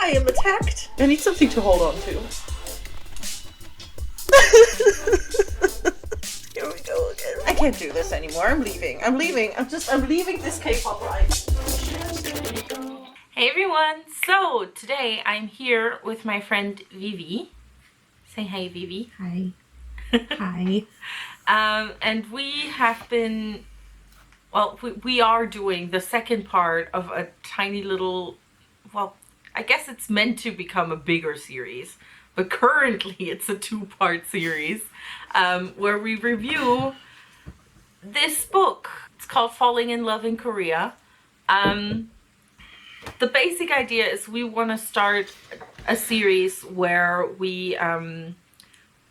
I am attacked. I need something to hold on to. Here we go again. I can't do this anymore. I'm leaving. I'm leaving this K-pop life. Hey everyone! So today I'm here with my friend Vivi. Say hi, Vivi. Hi. Hi. And we have been, well, we are doing the second part of a tiny little, well, I guess it's meant to become a bigger series, but currently it's a 2-part series where we review this book. It's called Falling in Love in Korea. The basic idea is we want to start a series where we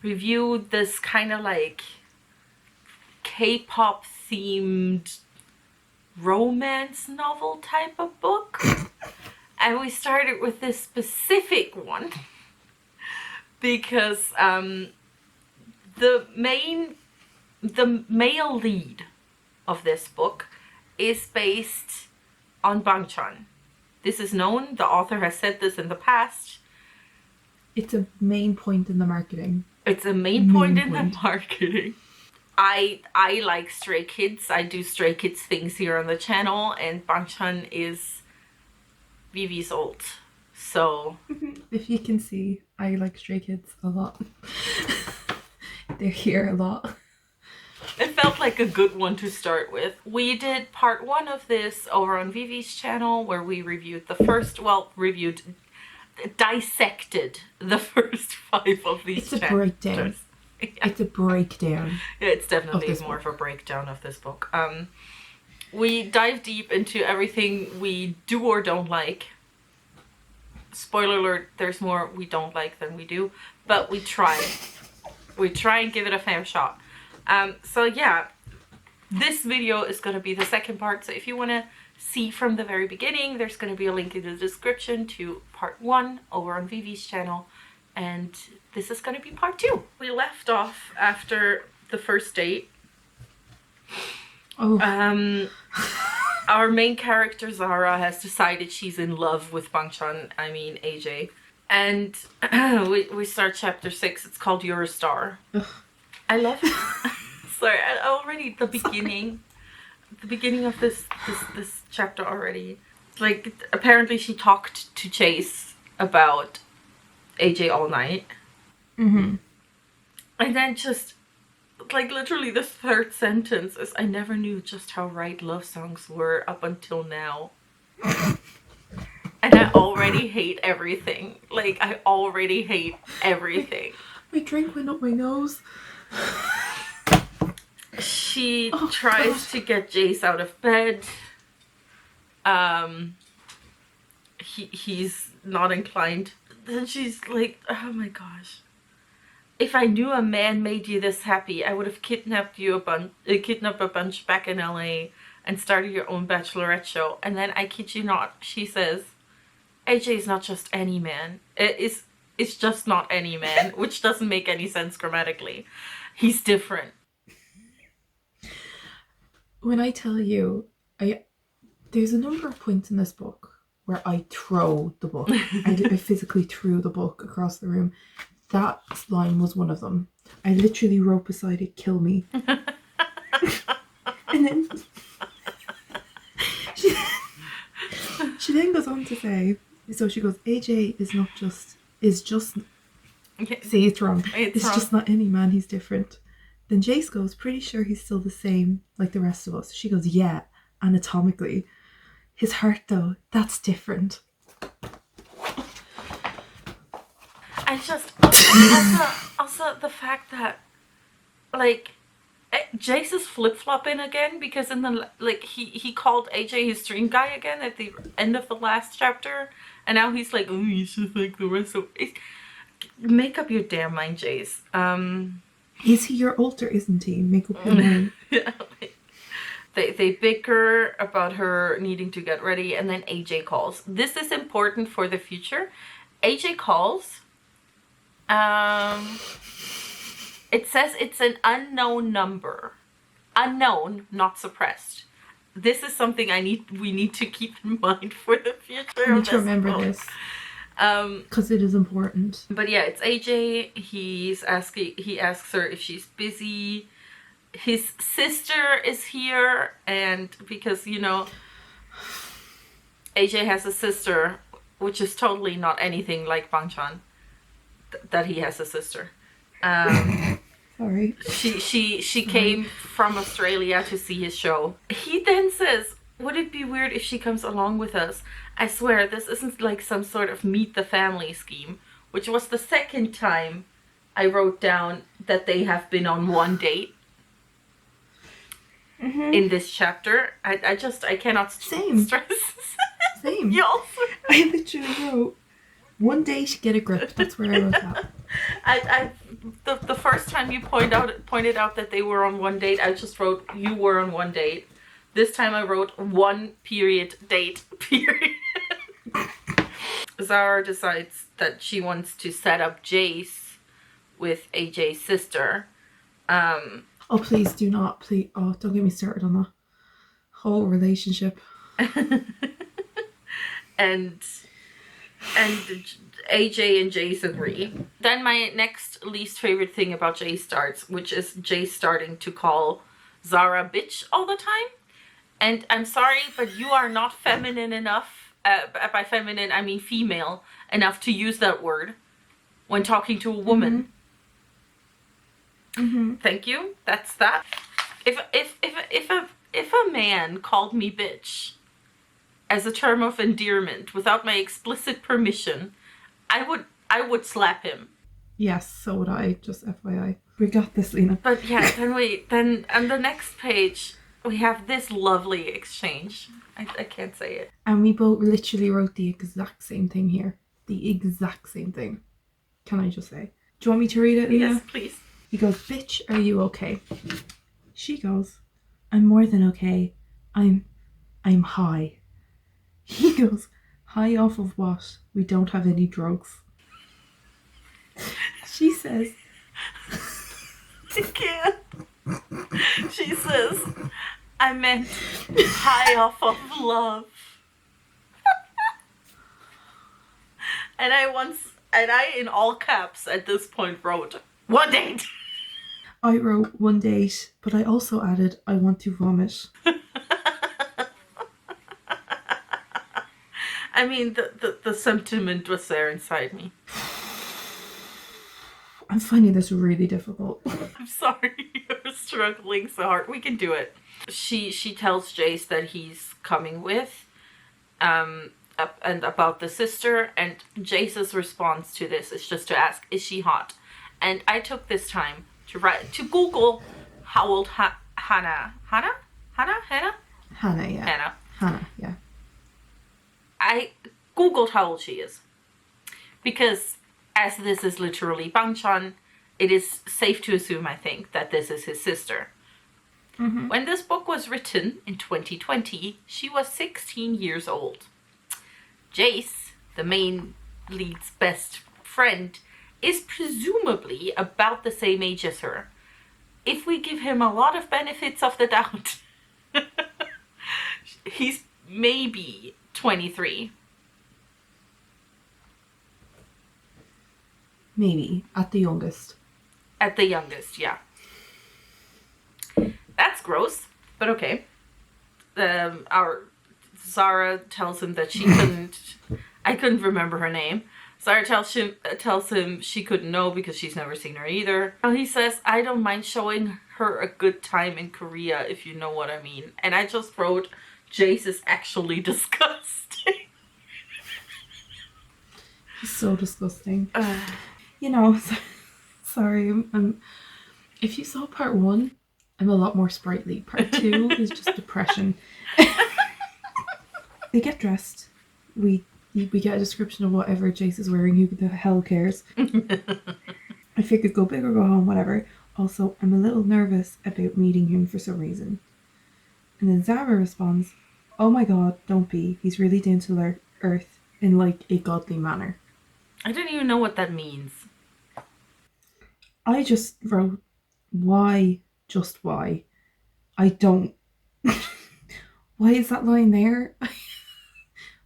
review this kind of like K-pop themed romance novel type of book. And we started with this specific one because the male lead of this book is based on Bangchan. This is known. The author has said this in the past. It's a main point in the marketing. It's a main point in the marketing. I like Stray Kids. I do Stray Kids things here on the channel, and Bangchan is Vivi's old. So if you can see, I like Stray Kids a lot. They're here a lot. It felt like a good one to start with. We did part 1 of this over on Vivi's channel where we reviewed dissected the first 5 of these chapters. It's a breakdown. Yeah. It's a breakdown. Yeah, it's definitely more of a breakdown of this book. We dive deep into everything we do or don't like. Spoiler alert, there's more we don't like than we do, but we try. We try and give it a fair shot. So yeah, this video is going to be the second part. So if you want to see from the very beginning, there's going to be a link in the description to part 1 over on Vivi's channel. And this is going to be part 2. We left off after the first date. Oh. Our main character, Zara, has decided she's in love with Bangchan, I mean AJ. And we start chapter 6. It's called You're a Star. Ugh. I love it. Sorry, already the beginning of this chapter already. Like, apparently she talked to Chase about AJ all night. Mm-hmm. And then just, like, literally the third sentence is, I never knew just how right love songs were up until now. And I already hate everything. Like, I already hate everything. My drink went up my nose. She tries to get Jace out of bed. He's not inclined. Then she's like, oh my gosh. If I knew a man made you this happy, I would have kidnapped a bunch back in LA and started your own bachelorette show. And then, I kid you not, she says, AJ is not just any man. It's just not any man, which doesn't make any sense grammatically. He's different. When I tell you, there's a number of points in this book where I throw the book. I physically threw the book across the room. That line was one of them. I literally wrote beside it, "Kill me." And then she then goes on to say, so she goes, AJ is just say it's wrong. It's wrong. Just not any man, he's different. Then Jace goes, pretty sure he's still the same like the rest of us. She goes, yeah, anatomically. His heart though, that's different. I just also the fact that, like, Jace is flip-flopping again, because in the, like, he called AJ his dream guy again at the end of the last chapter, and now he's like, oh, he's just like the rest of it. Make up your damn mind, Jace. Is he your alter, isn't he? Make up your mind. Yeah, like, they bicker about her needing to get ready, and then AJ calls. This is important for the future. AJ calls. It says it's an unknown number. Unknown, not suppressed. This is something we need to keep in mind for the future. I need to remember this. Because it is important. But yeah, it's AJ. He asks her if she's busy. His sister is here, and because, you know, AJ has a sister, which is totally not anything like Bangchan, that he has a sister. Sorry. She came from Australia to see his show. He then says, would it be weird if she comes along with us? I swear, this isn't like some sort of meet the family scheme, which was the second time I wrote down that they have been on one date. In this chapter. I cannot stress. Same. You also... I literally wrote, one date, get a grip. That's where I wrote that. The first time you pointed out that they were on one date, I just wrote, you were on one date. This time I wrote, one period date, period. Zara decides that she wants to set up Jace with AJ's sister. Oh, please do not. Please. Oh, don't get me started on that whole relationship. and AJ and Jace agree. Then my next least favorite thing about Jace starts, which is Jace starting to call Zara bitch all the time. And I'm sorry, but you are not feminine enough, by feminine I mean female, enough to use that word when talking to a woman. Thank you. That's that. If a man called me bitch as a term of endearment without my explicit permission, I would slap him. Yes, so would I. Just FYI. We got this, Lena. But yeah, then on the next page we have this lovely exchange. I can't say it. And we both literally wrote the exact same thing here. The exact same thing. Can I just say? Do you want me to read it, Lena? Yes, please. He goes, bitch, are you okay? She goes, I'm more than okay. I'm high. He goes, high off of what? We don't have any drugs. She says, I can't. She says, I meant high off of love. And I in all caps at this point wrote, one date. I wrote one date, but I also added, I want to vomit. I mean, the sentiment was there inside me. I'm finding this really difficult. I'm sorry you're struggling so hard. We can do it. She tells Jace that he's coming with, and about the sister, and Jace's response to this is just to ask, is she hot? And I took this time to Google how old Hannah, yeah. I Googled how old she is. Because as this is literally Bangchan, it is safe to assume, I think, that this is his sister. When this book was written in 2020, she was 16 years old. Jace, the main lead's best friend, is presumably about the same age as her. If we give him a lot of benefits of the doubt, he's maybe 23. Maybe, at the youngest. At the youngest, yeah. That's gross, but okay. Our Zara tells him that she I couldn't remember her name. Zara tells him she couldn't know because she's never seen her either. And he says, I don't mind showing her a good time in Korea, if you know what I mean. And I just wrote, Jace is actually disgusting. He's so disgusting. You know, sorry, if you saw part 1, I'm a lot more sprightly. Part 2 is just depression. They get dressed. We get a description of whatever Jace is wearing. Who the hell cares? I figured go big or go home, whatever. Also, I'm a little nervous about meeting him for some reason. And then Zara responds, oh my god, don't be. He's really down to earth in like a godly manner. I don't even know what that means. I just wrote, why? Just why? I don't. Why is that line there?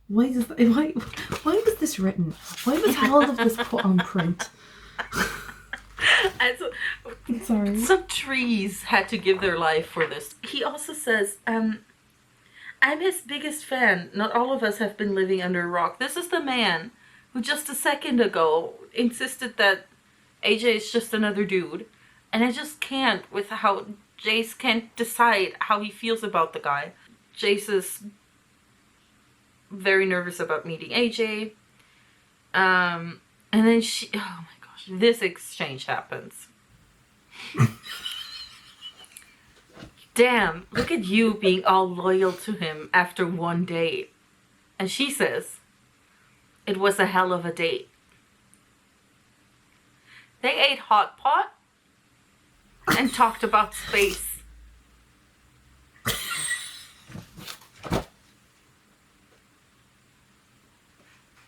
Why was this written? Why was all of this put on print? Sorry. Some trees had to give their life for this. He also says, I'm his biggest fan. Not all of us have been living under a rock. This is the man who just a second ago insisted that AJ is just another dude. And I just can't with how Jace can't decide how he feels about the guy. Jace is very nervous about meeting AJ. And then oh my gosh, this exchange happens. Damn, look at you being all loyal to him after one date. And she says, it was a hell of a date. They ate hot pot and talked about space.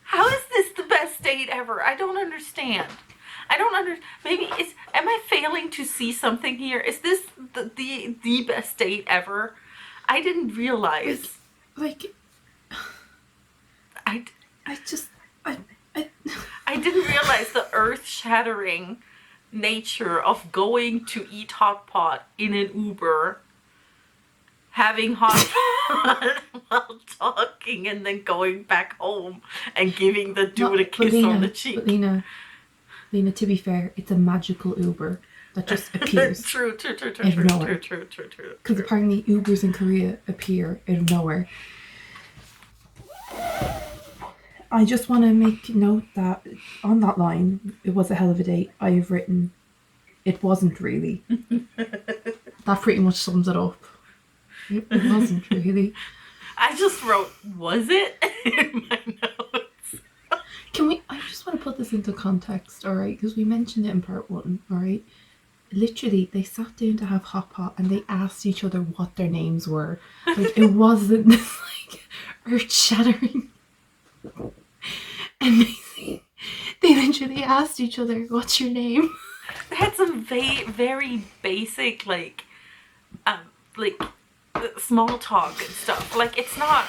How is this the best date ever? I don't understand. Maybe am I failing to see something here? Is this the best date ever? I didn't realize. Like I I didn't realize the earth-shattering nature of going to eat hot pot in an Uber, having hot pot while talking, and then going back home and giving the dude a kiss on the cheek. But Lena, to be fair, it's a magical Uber that just appears. True. Because apparently Ubers in Korea appear out of nowhere. I just want to make note that on that line, it was a hell of a date. I have written, it wasn't really. That pretty much sums it up. It wasn't really. I just wrote, was it? In my notes. I just want to put this into context, alright? Because we mentioned it in part 1, alright? Literally, they sat down to have hot pot and they asked each other what their names were. Like, it wasn't this, like, earth-shattering. And they literally asked each other, what's your name? They had some very basic, like small talk and stuff. Like, it's not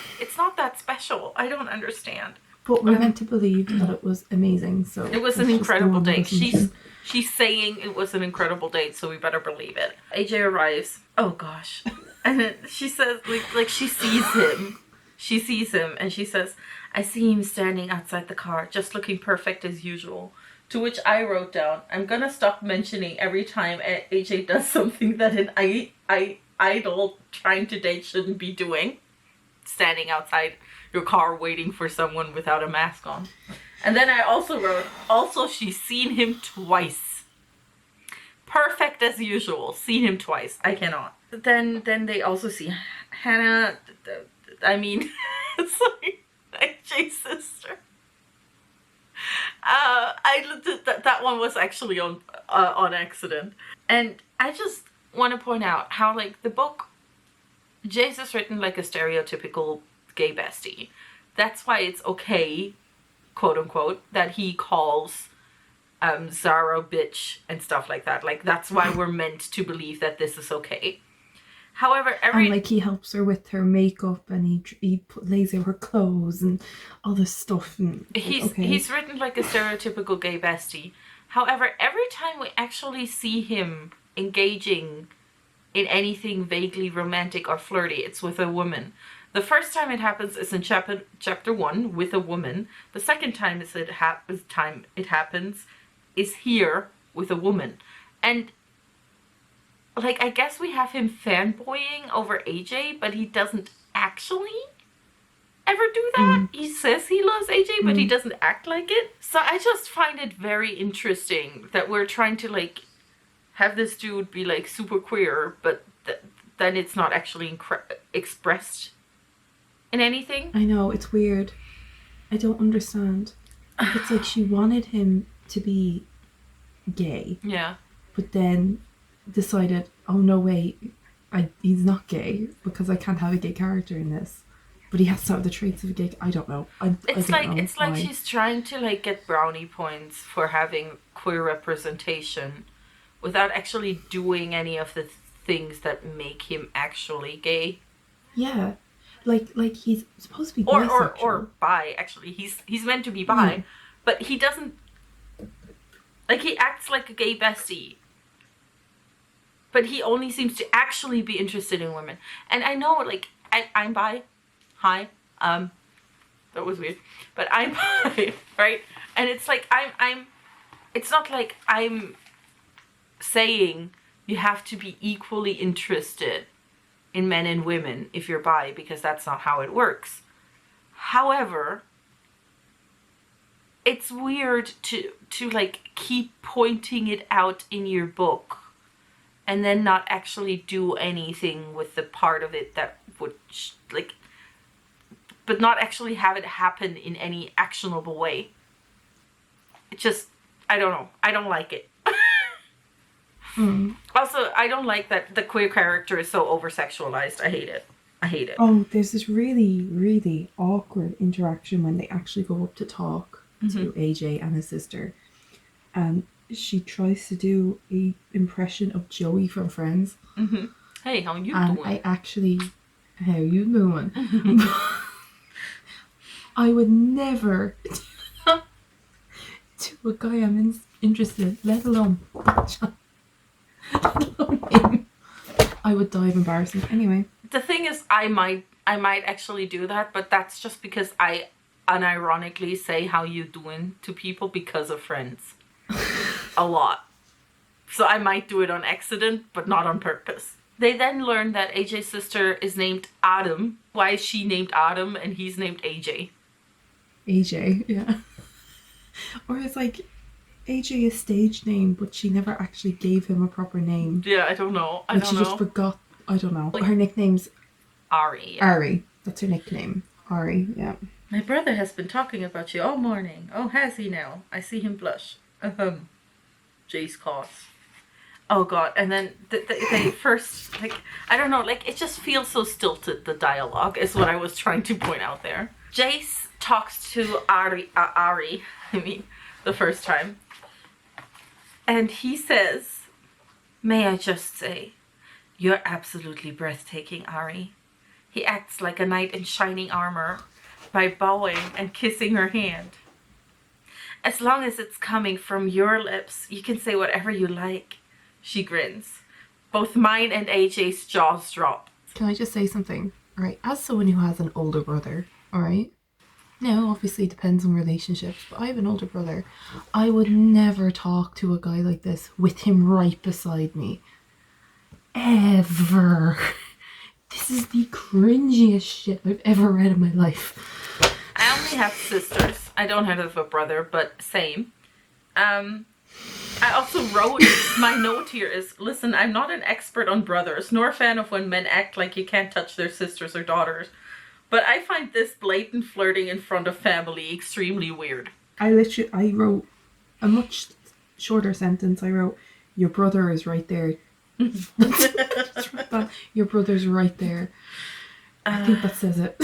that special. I don't understand. But we're meant to believe that it was amazing, so... It was an incredible date. She's saying it was an incredible date, so we better believe it. AJ arrives. Oh, gosh. And then she says, like she sees him. She sees him, and she says, I see him standing outside the car, just looking perfect as usual. To which I wrote down, I'm gonna stop mentioning every time AJ does something that an idol trying to date shouldn't be doing. Standing outside your car waiting for someone without a mask on. And then I also wrote, also she's seen him twice. Perfect as usual. Seen him twice. I cannot. Then they also see Hannah, sorry, AJ's sister. That one was actually on accident. And I just want to point out how, like, the book, Jace is written like a stereotypical gay bestie. That's why it's okay, quote unquote, that he calls Zara bitch and stuff like that. Like, that's why we're meant to believe that this is okay. However, he helps her with her makeup, and he lays out her clothes and all this stuff. And he's written like a stereotypical gay bestie. However, every time we actually see him engaging in anything vaguely romantic or flirty, it's with a woman. The first time it happens is in chapter 1 with a woman. The second time it happens is here with a woman. And, like, I guess we have him fanboying over AJ, but he doesn't actually ever do that. He says he loves AJ, but he doesn't act like it. So I just find it very interesting that we're trying to, like, have this dude be, like, super queer, but then it's not actually expressed in anything. I know, it's weird. I don't understand. It's like she wanted him to be gay. Yeah. But then decided, oh no, wait, he's not gay because I can't have a gay character in this. But he has to have the traits of a gay. I don't know. It's like she's trying to, like, get brownie points for having queer representation without actually doing any of the things that make him actually gay. Yeah. Like he's supposed to be or bisexual. bi. Actually, he's meant to be bi, but he doesn't. Like, he acts like a gay bestie, but he only seems to actually be interested in women. And I know, like, I'm bi. Hi. That was weird. But I'm bi, right? And it's like, it's not like I'm saying you have to be equally interested in men and women if you're bi, because that's not how it works. However, it's weird to like keep pointing it out in your book and then not actually do anything with the part of it that would like, but not actually have it happen in any actionable way. It just, I don't know. I don't like it. Also, I don't like that the queer character is so over-sexualized. I hate it. I hate it. Oh, there's this really, really awkward interaction when they actually go up to talk to AJ and his sister. And she tries to do a impression of Joey from Friends. Hey, how you and doing? I actually, how you doing? I would never to a guy I'm interested, let alone him. I would die of embarrassment. Anyway, the thing is, I might actually do that, but that's just because I unironically say how you doing to people because of Friends. A lot. So I might do it on accident, but not on purpose. They then learn that AJ's sister is named Adam. Why is she named Adam and he's named AJ? AJ, yeah. Or it's like AJ is stage name, but she never actually gave him a proper name. Yeah, I don't know. Like she just forgot. I don't know. Her nickname's Ari. Yeah. Ari. That's her nickname. Ari, yeah. My brother has been talking about you all morning. Oh, has he now? I see him blush. Jay's cause. Oh god, and then they first, like, I don't know, like, it just feels so stilted, the dialogue, is what I was trying to point out there. Jace talks to Ari, the first time. And he says, "May I just say, you're absolutely breathtaking, Ari." He acts like a knight in shining armor by bowing and kissing her hand. "As long as it's coming from your lips, you can say whatever you like." She grins. Both mine and AJ's jaws drop. Can I just say something? Alright, as someone who has an older brother, alright? Now, obviously it depends on relationships, but I have an older brother. I would never talk to a guy like this with him right beside me. Ever. This is the cringiest shit I've ever read in my life. I only have sisters. I don't have a brother, but same. I also wrote, my note here is, listen, I'm not an expert on brothers, nor a fan of when men act like you can't touch their sisters or daughters. But I find this blatant flirting in front of family extremely weird. I wrote a much shorter sentence. I wrote, your brother is right there. Just wrote that. Your brother's right there. I think that says it.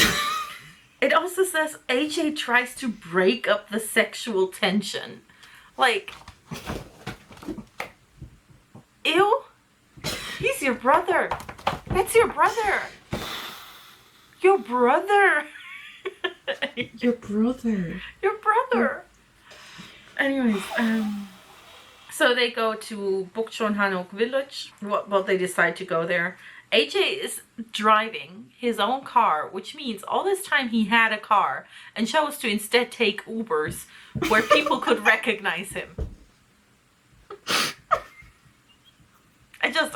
It also says AJ tries to break up the sexual tension. Like, ew. He's your brother. That's your brother. Your brother. Your brother. Your brother. Anyways, so they go to Bukchon Hanok village. Well, they decide to go there. AJ is driving his own car, which means all this time he had a car and chose to instead take Ubers where people could recognize him.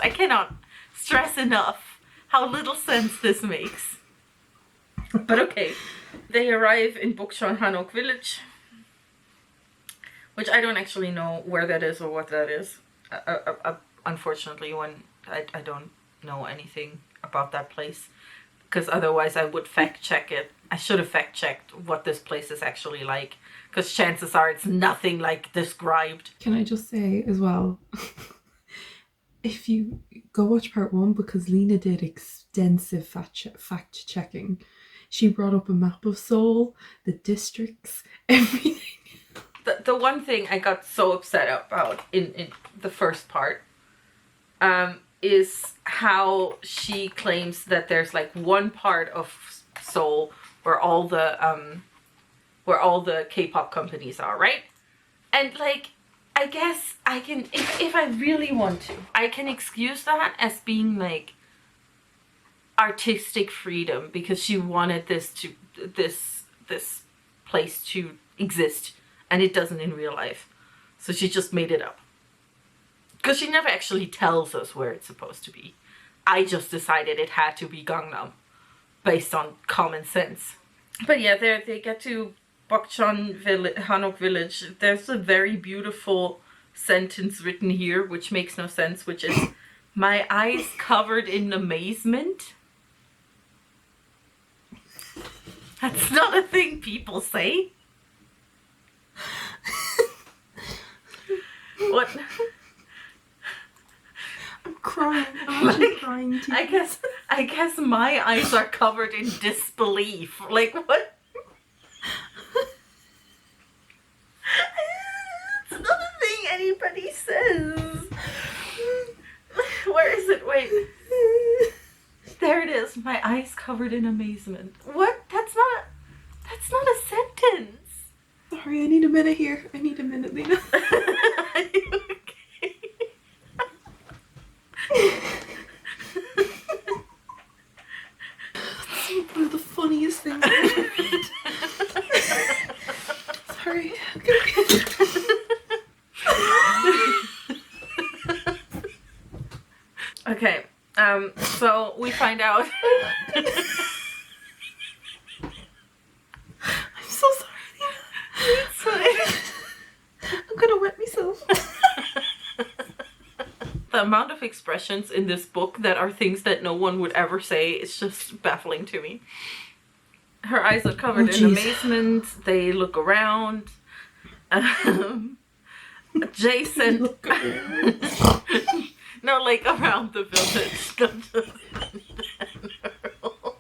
I cannot stress enough how little sense this makes. But okay, they arrive in Bukchon Hanok village, which I don't actually know where that is or what that is. Unfortunately, when I don't know anything about that place, because otherwise I would fact check it. I should have fact checked what this place is actually like, because chances are it's nothing like described. Can I just say as well, if you go watch part 1, because Lena did extensive fact checking, she brought up a map of Seoul, the districts, everything. The one thing I got so upset about in the first part is how she claims that there's like one part of Seoul, where all the K-pop companies are, right? And like, I guess I can, if I really want to, I can excuse that as being like artistic freedom, because she wanted this place to exist, and it doesn't in real life. So she just made it up. Because she never actually tells us where it's supposed to be. I just decided it had to be Gangnam, based on common sense. But yeah, they get to Bokchon village, Hanok village. There's a very beautiful sentence written here, which makes no sense, which is, my eyes covered in amazement. That's not a thing people say. What? I'm crying. I'm actually crying too. I guess my eyes are covered in disbelief. Like, what? It's not a thing anybody says. Where is it? Wait. There it is. My eyes covered in amazement. What? That's not a sentence. Sorry, I need a minute here. I need a minute, Lena. Are you okay? That's one of the funniest things I've ever read. Sorry. Okay. So we find out. I'm so sorry, Lena. It's fine. I'm gonna wet myself. The amount of expressions in this book that are things that no one would ever say is just baffling to me. Her eyes are covered in amazement. They look around. Jason. Look around. No, like around the village. Not just in general.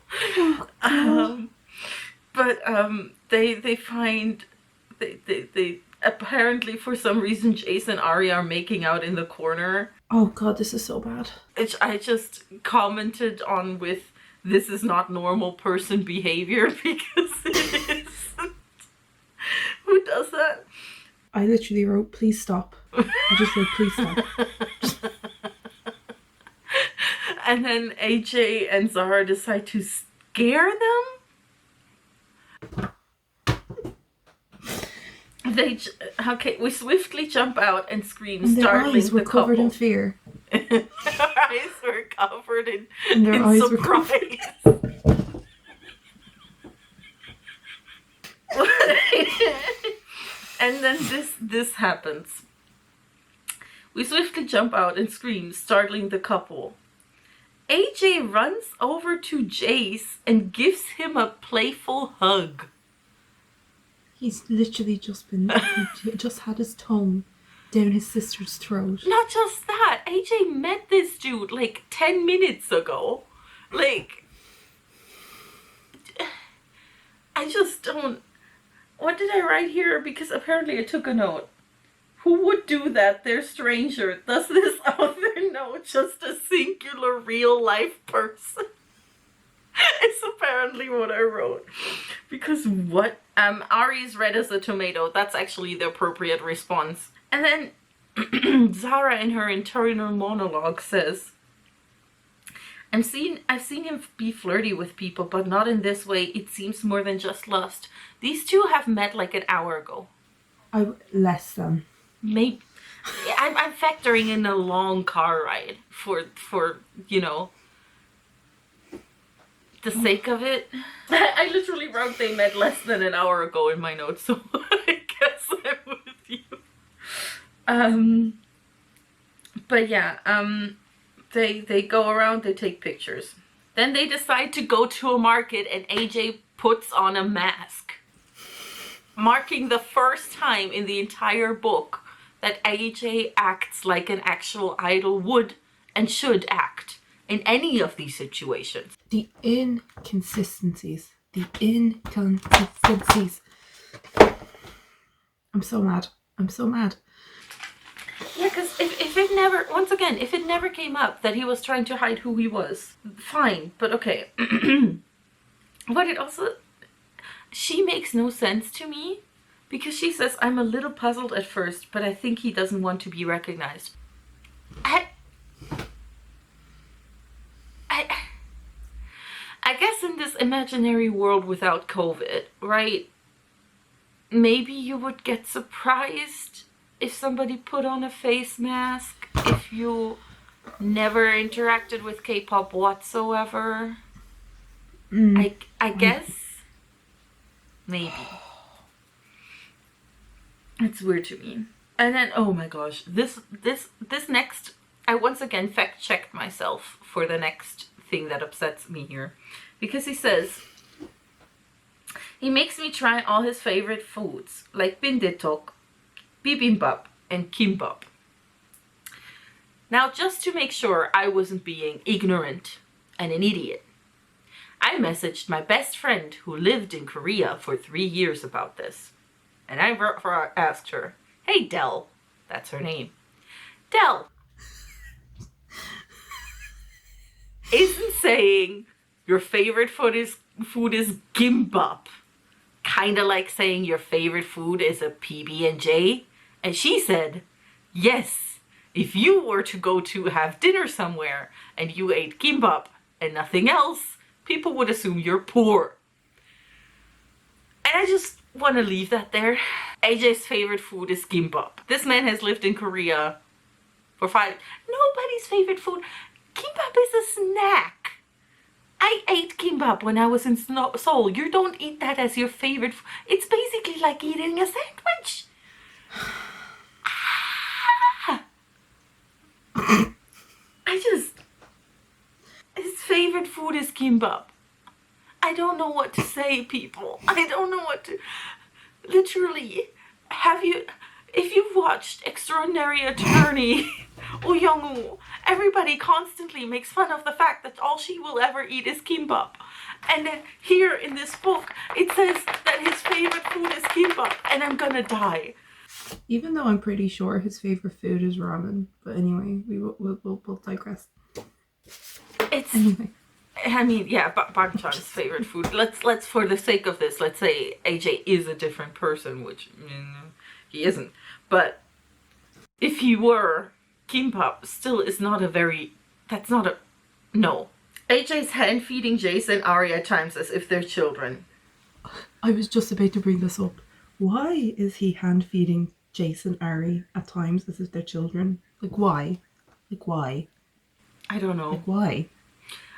They find they apparently, for some reason, Jace and Ari are making out in the corner. Oh god, this is so bad. Which I just commented on with, this is not normal person behavior, because it isn't. Who does that? I literally wrote, please stop. I just wrote, please stop. And then AJ and Zara decide to scare them? We swiftly jump out and scream, And their startling eyes were the covered couple. in fear. Their eyes were covered in Surprise. And then this happens. We swiftly jump out and scream, startling the couple. AJ runs over to Jace and gives him a playful hug. He's literally just had his tongue down his sister's throat. Not just that, AJ met this dude like 10 minutes ago. Like, I just don't... What did I write here? Because apparently I took a note. Who would do that? They're stranger. Does this author know just a singular real life person? It's apparently what I wrote. Because what? Ari's red as a tomato. That's actually the appropriate response. And then Zara in her internal monologue says, I've seen him be flirty with people, but not in this way. It seems more than just lust. These two have met like an hour ago. Less than. Maybe. I'm factoring in a long car ride for you know, the sake of it. I literally wrote they met less than an hour ago in my notes, so I guess I'm with you. But yeah, they go around, they take pictures. Then they decide to go to a market and AJ puts on a mask. Marking the first time in the entire book that AJ acts like an actual idol would and should act in any of these situations. The inconsistencies. I'm so mad. I'm so mad. Yeah, because if it never, once again, if it never came up that he was trying to hide who he was, fine, but okay. But it also, she makes no sense to me, because she says, I'm a little puzzled at first, but I think he doesn't want to be recognized. I guess in this imaginary world without COVID, right? Maybe you would get surprised if somebody put on a face mask, if you never interacted with K-pop whatsoever. I guess. Maybe. It's weird to me. And then, oh my gosh, this next, I once again fact-checked myself for the next thing that upsets me here. Because he says, he makes me try all his favorite foods, like bindetok, bibimbap, and kimbap. Now, just to make sure I wasn't being ignorant and an idiot, I messaged my best friend who lived in Korea for 3 years about this. And I asked her, hey Dell, that's her name, Dell, isn't saying your favorite food is gimbap kind of like saying your favorite food is a PB&J? And she said, yes, if you were to go to have dinner somewhere and you ate gimbap and nothing else, people would assume you're poor. And I just want to leave that there. AJ's favorite food is gimbap. This man has lived in Korea for 5. Nobody's favorite food. Kimbap is a snack. I ate kimbap when I was in Seoul. You don't eat that as your favorite food. It's basically like eating a sandwich. His favorite food is kimbap. I don't know what to say, people. I don't know what to... Literally, if you've watched Extraordinary Attorney or Young-woo, everybody constantly makes fun of the fact that all she will ever eat is kimbap. And then here in this book, it says that his favorite food is kimbap, and I'm gonna die. Even though I'm pretty sure his favorite food is ramen. But anyway, we'll digress. Anyway. I mean, yeah, Bangchan's favorite food. Let's for the sake of this, let's say AJ is a different person, which he isn't. But if he were, kimbap still is not a very. That's not a. No. AJ's hand feeding Jason and Ari at times as if they're children. I was just about to bring this up. Why is he hand feeding Jason and Ari at times as if they're children? Like why? I don't know. Like why?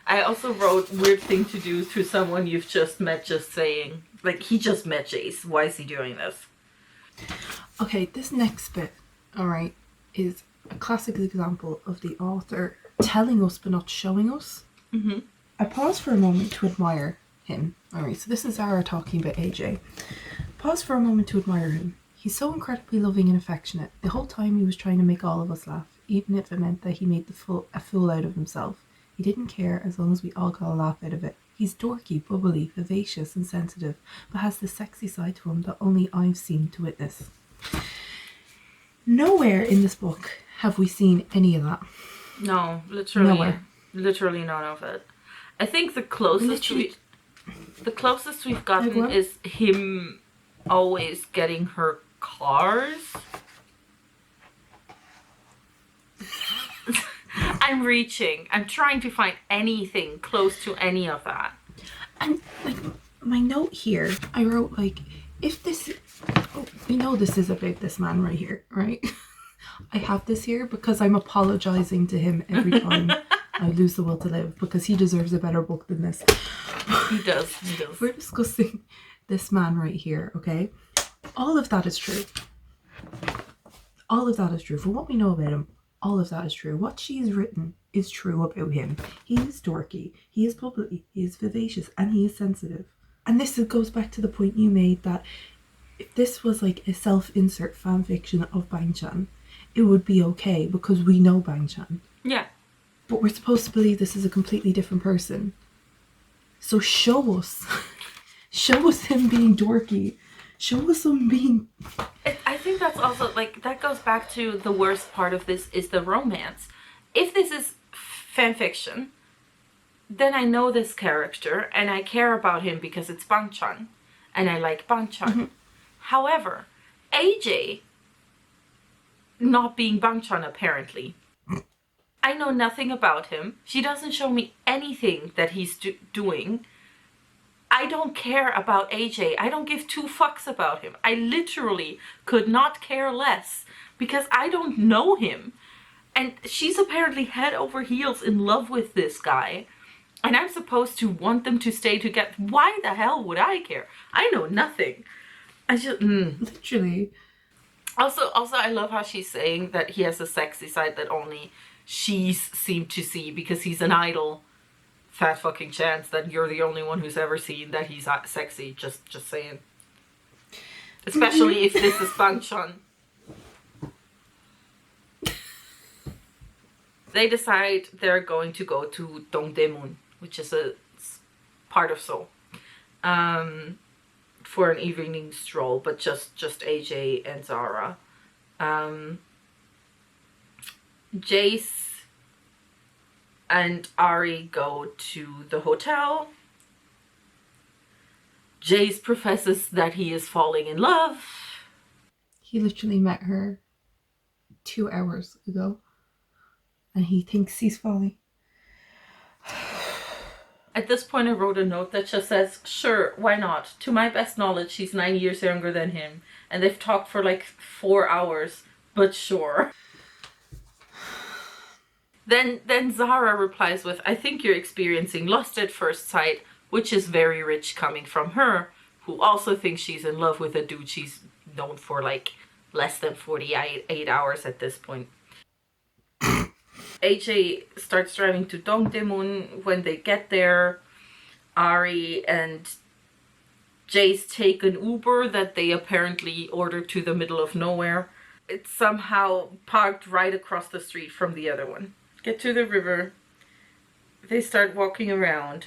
I also wrote weird thing to do to someone you've just met, just saying. Like, he just met Jace. Why is he doing this? Okay, this next bit, alright, is a classic example of the author telling us but not showing us. Mm-hmm. I paused for a moment to admire him. Alright, so this is Zara talking about AJ. Pause for a moment to admire him. He's so incredibly loving and affectionate. The whole time he was trying to make all of us laugh, even if it meant that he made a fool out of himself. He didn't care as long as we all got a laugh out of it. He's dorky, bubbly, vivacious and sensitive, but has the sexy side to him that only I've seen to witness. Nowhere in this book have we seen any of that. No, literally. Nowhere. Literally none of it. I think the closest we've gotten is him always getting her cars. I'm reaching. I'm trying to find anything close to any of that. And like my note here, I wrote like, if this, we know this is about this man right here, right? I have this here because I'm apologizing to him every time I lose the will to live, because he deserves a better book than this. He does. We're discussing this man right here, okay? All of that is true. All of that is true. For what we know about him, all of that is true. What she's written is true about him. He is dorky, he is bubbly, he is vivacious, and he is sensitive. And this goes back to the point you made that if this was like a self-insert fan fiction of Bangchan, it would be okay because we know Bangchan. Yeah. But we're supposed to believe this is a completely different person. So show us. Show us him being dorky. Show us him being... I think that's also, like, that goes back to the worst part of this is the romance. If this is fan fiction, then I know this character and I care about him because it's Bangchan and I like Bangchan. Mm-hmm. However, AJ, not being Bangchan apparently, I know nothing about him. She doesn't show me anything that he's doing. I don't care about AJ. I don't give 2 fucks about him. I literally could not care less because I don't know him. And she's apparently head over heels in love with this guy. And I'm supposed to want them to stay together. Why the hell would I care? I know nothing. I just... Literally. Also, I love how she's saying that he has a sexy side that only she's seemed to see because he's an idol. Fat fucking chance that you're the only one who's ever seen that he's sexy. Just saying. Especially if this is Bangchan. They decide they're going to go to Dongdaemun, which is a part of Seoul, for an evening stroll, but just AJ and Zara. Jace and Ari go to the hotel. Jace professes that he is falling in love. He literally met her 2 hours ago. And he thinks he's falling. At this point, I wrote a note that just says, sure, why not? To my best knowledge, she's 9 years younger than him. And they've talked for like 4 hours, but sure. Then Zara replies with, I think you're experiencing lust at first sight, which is very rich coming from her, who also thinks she's in love with a dude she's known for like less than 48 hours at this point. AJ starts driving to Dongdaemun. When they get there, Ari and Jace take an Uber that they apparently ordered to the middle of nowhere. It's somehow parked right across the street from the other one. Get to the river. They start walking around.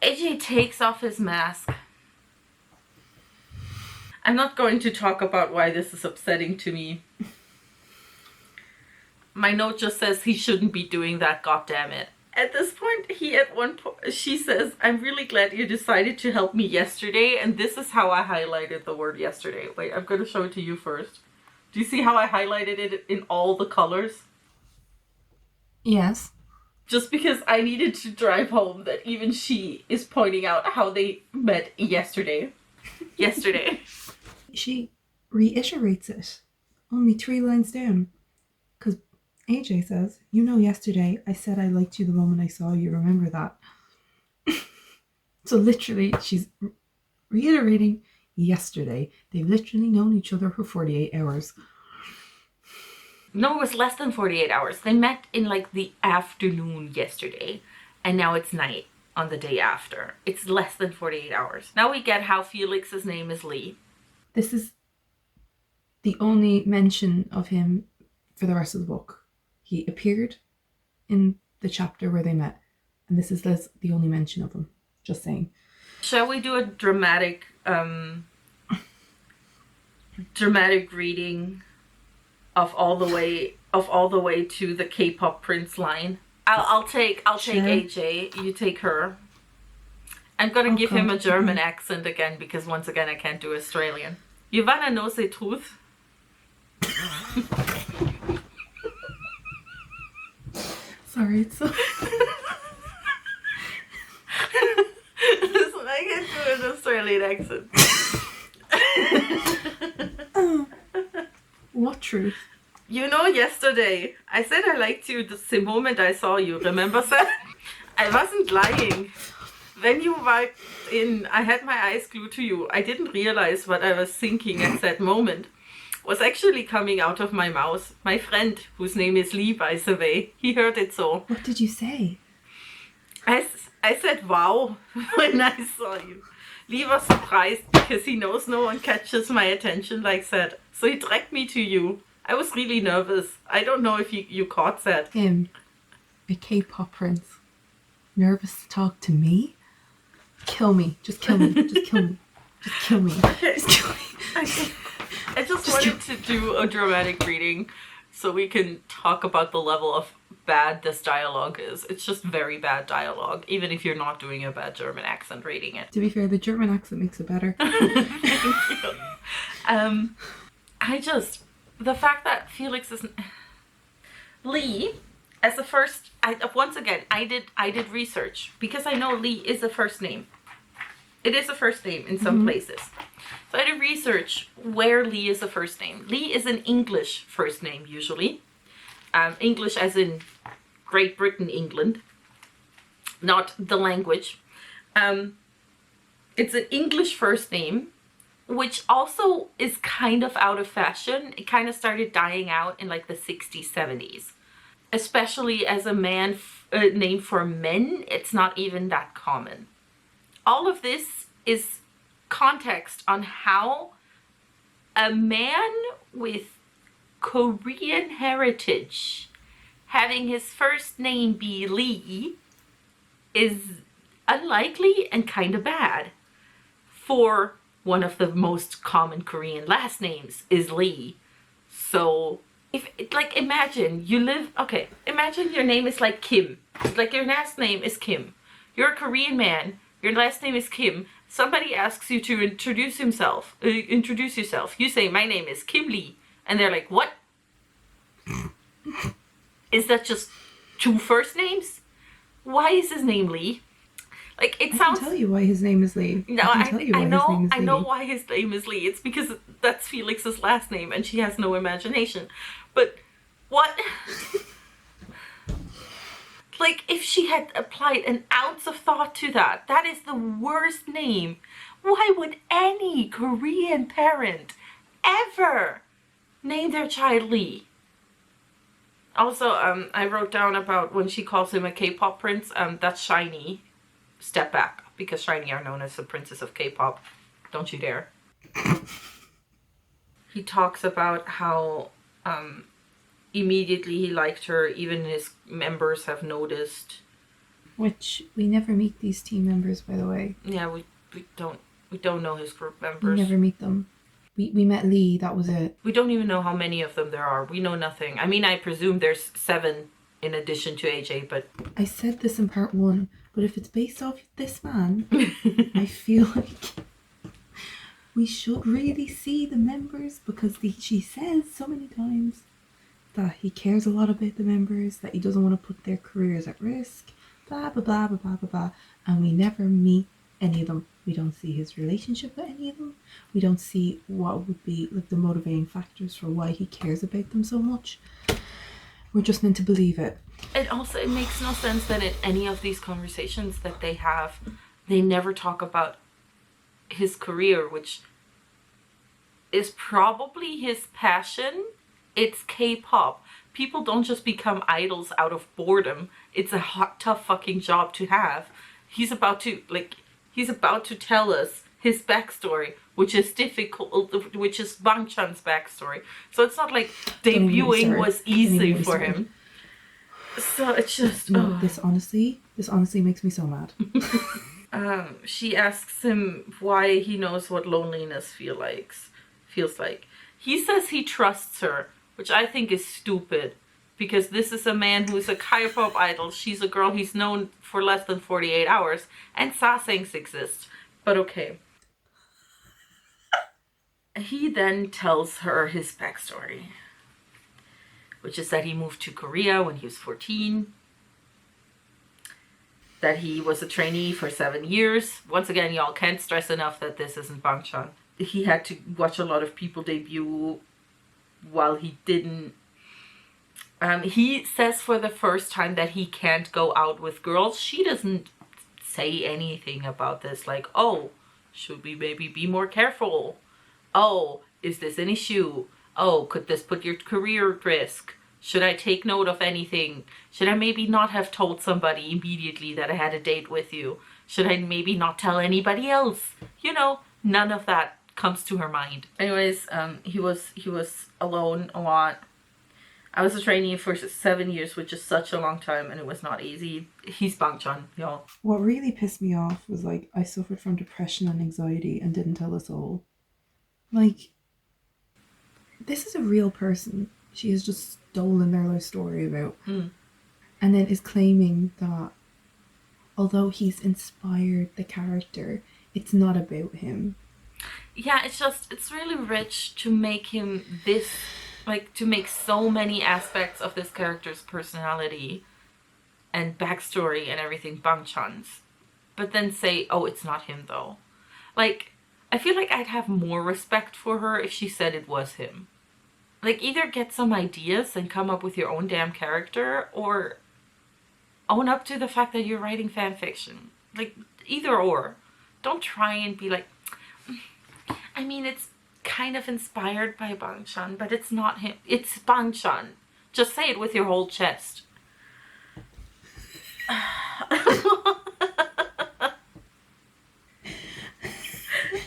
AJ takes off his mask. I'm not going to talk about why this is upsetting to me. My note just says he shouldn't be doing that, goddammit. At this point, she says, I'm really glad you decided to help me yesterday, and this is how I highlighted the word yesterday. Wait, I'm going to show it to you first. Do you see how I highlighted it in all the colors? Yes. Just because I needed to drive home that even she is pointing out how they met yesterday. Yesterday. She reiterates it. Only 3 lines down. Because AJ says, you know, yesterday I said I liked you the moment I saw you. Remember that? So literally, she's reiterating yesterday. They've literally known each other for 48 hours. No, it was less than 48 hours. They met in like the afternoon yesterday. And now it's night on the day after. It's less than 48 hours. Now we get how Felix's name is Lee. This is the only mention of him for the rest of the book. He appeared in the chapter where they met, and this is the only mention of him. Just saying. Shall we do a dramatic reading of all the way to the K-pop Prince line? I'll take AJ. You take her. I'm gonna give him a German accent again because once again I can't do Australian. You wanna know the truth? Sorry, it's so... Listen, I can't do an Australian accent. What truth? You know, yesterday I said I liked you the moment I saw you. Remember that? I wasn't lying. When you walked in, I had my eyes glued to you. I didn't realize what I was thinking at that moment was actually coming out of my mouth. My friend, whose name is Lee, by the way, he heard it so. What did you say? I said, wow, when I saw you. Lee was surprised because he knows no one catches my attention like that. So he dragged me to you. I was really nervous. I don't know if you caught that. Him, a K-pop prince, nervous to talk to me? Kill me. Just kill me. Just kill me. Just kill me. Just kill me. I just wanted to do a dramatic reading so we can talk about the level of bad this dialogue is. It's just very bad dialogue, even if you're not doing a bad German accent reading it. To be fair, the German accent makes it better. Thank you. The fact that Felix is Lee as the first. Once again, I did research because I know Lee is a first name. It is a first name in some places. So I did research where Lee is a first name. Lee is an English first name usually. English as in Great Britain, England, not the language. It's an English first name, which also is kind of out of fashion. It kind of started dying out in like the 60s, 70s. Especially as a name for men, it's not even that common. All of this is context on how a man with Korean heritage having his first name be Lee is unlikely and kind of bad. For one of the most common Korean last names is Lee. So imagine imagine your name is like Kim. Like your last name is Kim. You're a Korean man. Your last name is Kim. Somebody asks you to introduce yourself. You say, my name is Kim Lee. And they're like, what? Is that just two first names? Why is his name Lee? Like, it sounds... I can tell you why his name is Lee. No, I know why his name is Lee. It's because that's Felix's last name and she has no imagination. But what... Like, if she had applied an ounce of thought to that, that is the worst name. Why would any Korean parent ever name their child Lee? Also, I wrote down about when she calls him a K-pop prince, that's SHINee. Step back, because SHINee are known as the princess of K-pop. Don't you dare. He talks about how immediately he liked her, even his members have noticed. Which, we never meet these team members, by the way. Yeah, we don't know his group members. We never meet them. We met Lee, that was it. We don't even know how many of them there are. We know nothing. I mean, I presume there's 7 in addition to AJ, but... I said this in part 1, but if it's based off this man, I feel like we should really see the members, because she says so many times that he cares a lot about the members, that he doesn't want to put their careers at risk, blah, blah, blah, blah, blah, blah, blah. And we never meet any of them. We don't see his relationship with any of them. We don't see what would be like the motivating factors for why he cares about them so much. We're just meant to believe it. It makes no sense that in any of these conversations that they have, they never talk about his career, which is probably his passion. It's K-pop. People don't just become idols out of boredom. It's a hot, tough fucking job to have. He's about to tell us his backstory, which is difficult, which is Bang Chan's backstory. So it's not like debuting was easy for him. So it's just... No, this honestly makes me so mad. She asks him why he knows what loneliness feels like. He says he trusts her, which I think is stupid, because this is a man who's a K-pop idol. She's a girl he's known for less than 48 hours, and sasaengs exist. But okay. He then tells her his backstory, which is that he moved to Korea when he was 14, that he was a trainee for 7 years. Once again, y'all can't stress enough that this isn't Bang Chan. He had to watch a lot of people debut while he didn't. He says for the first time that he can't go out with girls. She doesn't say anything about this, like, oh, should we maybe be more careful? Oh, is this an issue? Oh, could this put your career at risk? Should I take note of anything? Should I maybe not have told somebody immediately that I had a date with you? Should I maybe not tell anybody else? You know, none of that comes to her mind. Anyways, he was alone a lot. I was a trainee for 7 years, which is such a long time, and it was not easy. He's Bang Chan, y'all. What really pissed me off was, like, I suffered from depression and anxiety and didn't tell us all. Like, this is a real person. She has just stolen their life story about and then is claiming that although he's inspired the character, it's not about him. Yeah, it's really rich to make him this, like, to make so many aspects of this character's personality and backstory and everything Bang Chan's, but then say, oh, it's not him though. Like, I feel like I'd have more respect for her if she said it was him. Like, either get some ideas and come up with your own damn character, or own up to the fact that you're writing fan fiction. Like, either or. Don't try and be like, I mean, it's kind of inspired by Bang Chan, but it's not him. It's Bang Chan. Just say it with your whole chest.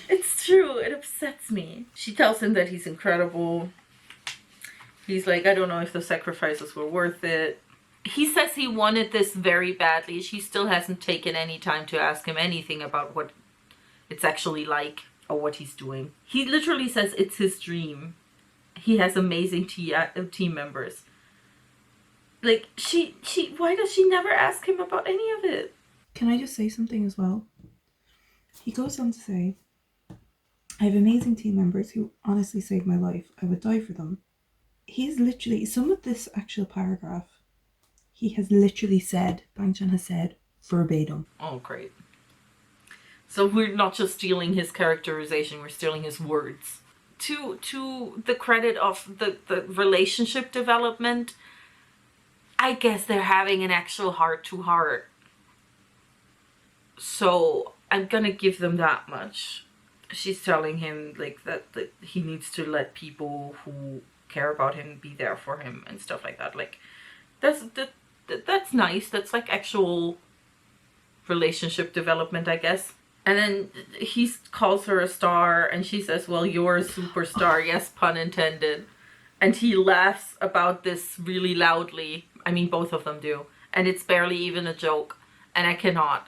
It's true. It upsets me. She tells him that he's incredible. He's like, I don't know if the sacrifices were worth it. He says he wanted this very badly. She still hasn't taken any time to ask him anything about what it's actually like or what he's doing. He literally says it's his dream. He has amazing team members. Like, why does she never ask him about any of it? Can I just say something as well? He goes on to say, I have amazing team members who honestly saved my life. I would die for them. He's literally, some of this actual paragraph, he has literally said, Bang Chan has said, verbatim. Oh, great. So we're not just stealing his characterization, we're stealing his words. To the credit of the relationship development, I guess they're having an actual heart-to-heart. So I'm gonna give them that much. She's telling him like that he needs to let people who care about him be there for him and stuff like that. Like, that's nice. That's like actual relationship development, I guess. And then he calls her a star, and she says, well, you're a superstar. Yes, pun intended. And he laughs about this really loudly. I mean, both of them do. And it's barely even a joke. And I cannot.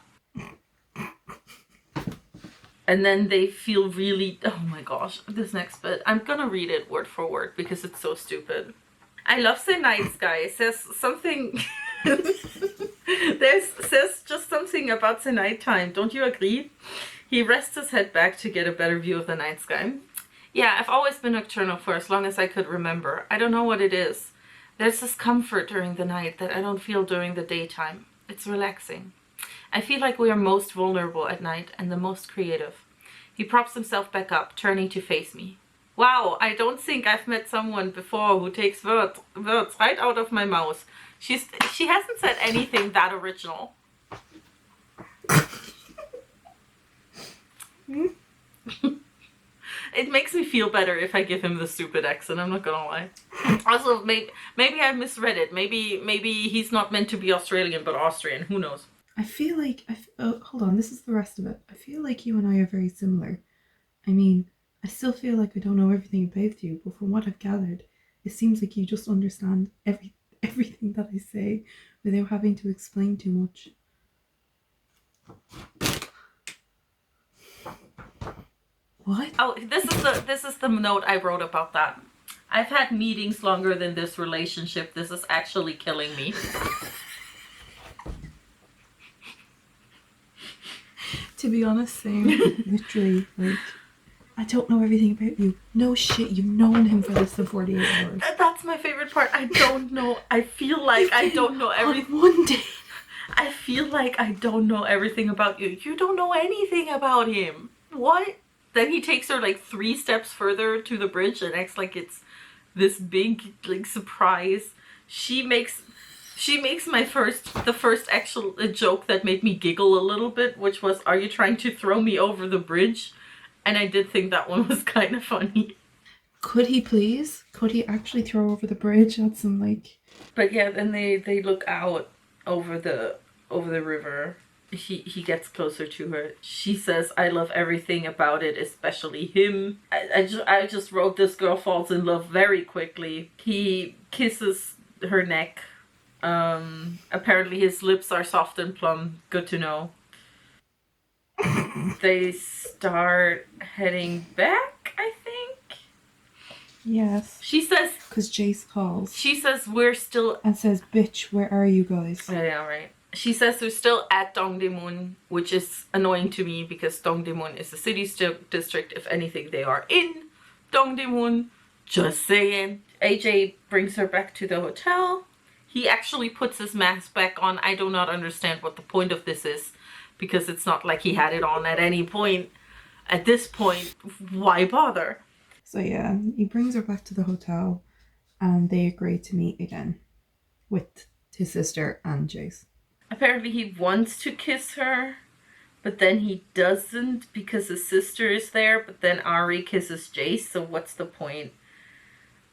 And then they feel really... Oh my gosh, this next bit. I'm gonna read it word for word because it's so stupid. I love the night sky. It says something... says just something about the nighttime. Don't you agree? He rests his head back to get a better view of the night sky. Yeah, I've always been nocturnal for as long as I could remember. I don't know what it is. There's this comfort during the night that I don't feel during the daytime. It's relaxing. I feel like we are most vulnerable at night and the most creative. He props himself back up, turning to face me. Wow, I don't think I've met someone before who takes words right out of my mouth. She hasn't said anything that original. It makes me feel better if I give him the stupid accent, I'm not gonna lie. Also, maybe I misread it. Maybe he's not meant to be Australian, but Austrian. Who knows? I feel like... hold on, this is the rest of it. I feel like you and I are very similar. I mean, I still feel like I don't know everything about you, but from what I've gathered, it seems like you just understand everything that I say without having to explain too much. What? Oh, this is the note I wrote about that. I've had meetings longer than this relationship. This is actually killing me. To be honest, same. Literally, like, I don't know everything about you. No shit, you've known him for less than 48 hours. That's my favorite part. I don't know. I feel like I don't know everything. One day. I feel like I don't know everything about you. You don't know anything about him. What? Then he takes her like 3 steps further to the bridge and acts like it's this big like surprise. She makes the first actual joke that made me giggle a little bit, which was, "Are you trying to throw me over the bridge?" And I did think that one was kind of funny. Could he please? Could he actually throw over the bridge? That's some like... But yeah, then they look out over the river. He gets closer to her. She says, "I love everything about it, especially him. I just wrote this girl falls in love very quickly." He kisses her neck. Apparently his lips are soft and plump. Good to know. They start heading back, I think. Yes. She says... Because Jace calls. She says we're still... And says, bitch, where are you guys? Yeah, right. She says we're still at Dongdaemun, which is annoying to me because Dongdaemun is a city district. If anything, they are in Dongdaemun. Just saying. AJ brings her back to the hotel. He actually puts his mask back on. I do not understand what the point of this is, because it's not like he had it on at any point. At this point, why bother? So yeah, he brings her back to the hotel and they agree to meet again with his sister and Jace. Apparently he wants to kiss her, but then he doesn't because his sister is there, but then Ari kisses Jace, so what's the point?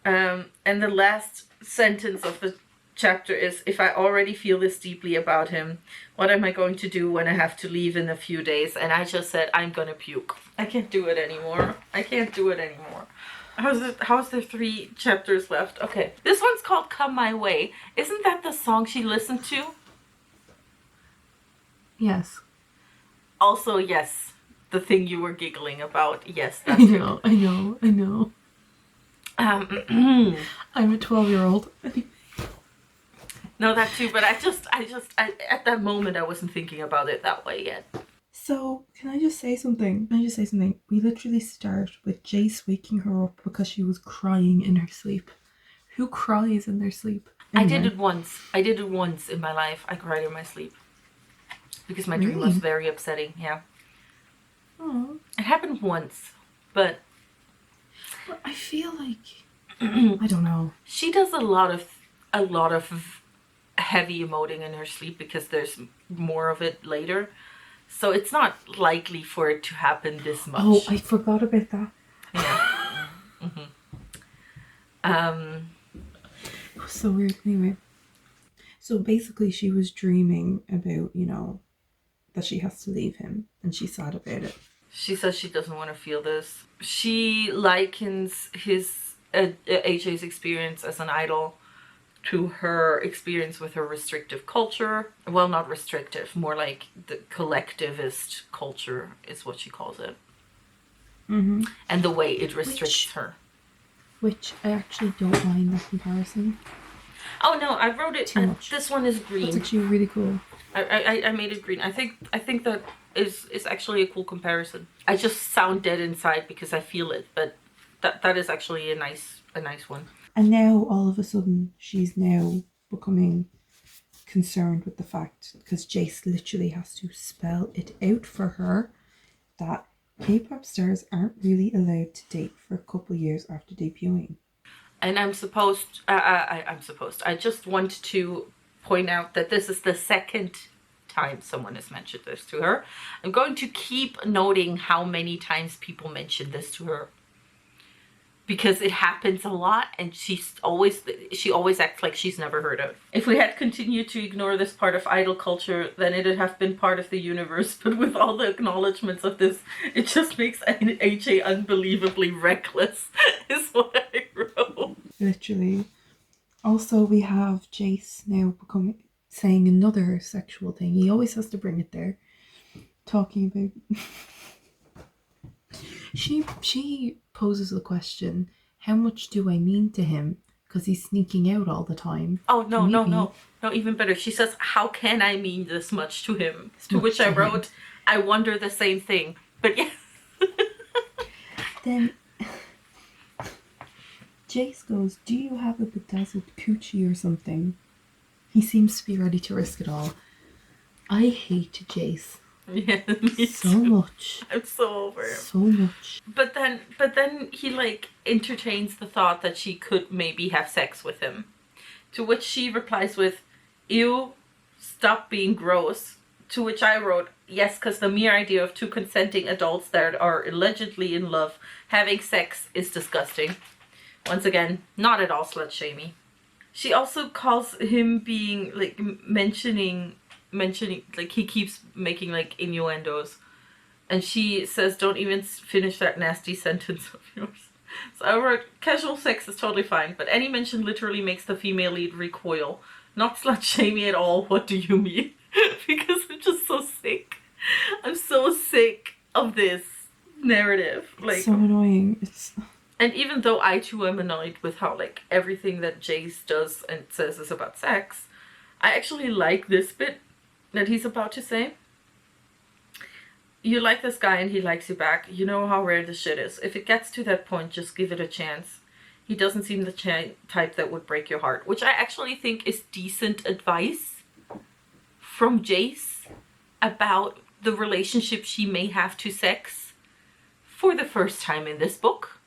And the last sentence of the chapter is, if I already feel this deeply about him, what am I going to do when I have to leave in a few days? And I just said, I'm gonna puke. I can't do it anymore. I can't do it anymore. How's there 3 chapters left? Okay. This one's called Come My Way. Isn't that the song she listened to? Yes. Also, yes. The thing you were giggling about. Yes, I that's know. I'm a 12-year-old. No, that too, but I at that moment I wasn't thinking about it that way yet. So, can I just say something? We literally start with Jace waking her up because she was crying in her sleep. Who cries in their sleep? Anyway. I did it once in my life. I cried in my sleep. Because my dream was very upsetting, yeah. Aww. It happened once, but I feel like I don't know. She does a lot of heavy emoting in her sleep because there's more of it later. So it's not likely for it to happen this much. Oh, I forgot about that. Yeah. It was so weird. Anyway. So basically she was dreaming about, that she has to leave him and she's sad about it. She says she doesn't want to feel this. She likens his AJ's experience as an idol to her experience with her restrictive culture. Well, not restrictive, more like the collectivist culture is what she calls it. Mm-hmm. And the way it restricts her. Which I actually don't mind that comparison. Oh no, I wrote it. Too much. This one is green. It's actually really cool. I made it green. I think that is actually a cool comparison. I just sound dead inside because I feel it, but that is actually a nice one. And now all of a sudden she's now becoming concerned with the fact, because Jace literally has to spell it out for her, that K-pop stars aren't really allowed to date for a couple of years after debuting. And I just want to point out that this is the second time someone has mentioned this to her. I'm going to keep noting how many times people mention this to her, because it happens a lot and she always acts like she's never heard of. If we had continued to ignore this part of idol culture, then it'd have been part of the universe, but with all the acknowledgements of this, it just makes AJ unbelievably reckless, is what I wrote. Literally. Also, we have Jace now saying another sexual thing. He always has to bring it there. Talking about... She poses the question, how much do I mean to him? Because he's sneaking out all the time. Oh, no, even better. She says, how can I mean this much to him? To which I wrote, I wonder the same thing. But yeah. Then Jace goes, do you have a bedazzled coochie or something? He seems to be ready to risk it all. I hate Jace. Yeah, me so too. Much. I'm so over him. So much. But then he entertains the thought that she could maybe have sex with him. To which she replies with, ew, stop being gross. To which I wrote, yes, because the mere idea of 2 consenting adults that are allegedly in love having sex is disgusting. Once again, not at all slut-shamey. She also calls him being, mentioning, he keeps making, innuendos. And she says, don't even finish that nasty sentence of yours. So I wrote, casual sex is totally fine, but any mention literally makes the female lead recoil. Not slut-shamey at all, what do you mean? Because I'm just so sick. I'm so sick of this narrative. It's so annoying. And even though I too am annoyed with how like everything that Jace does and says is about sex, I actually like this bit that he's about to say. You like this guy and he likes you back. You know how rare this shit is. If it gets to that point, just give it a chance. He doesn't seem the type that would break your heart. Which I actually think is decent advice from Jace about the relationship she may have to sex for the first time in this book.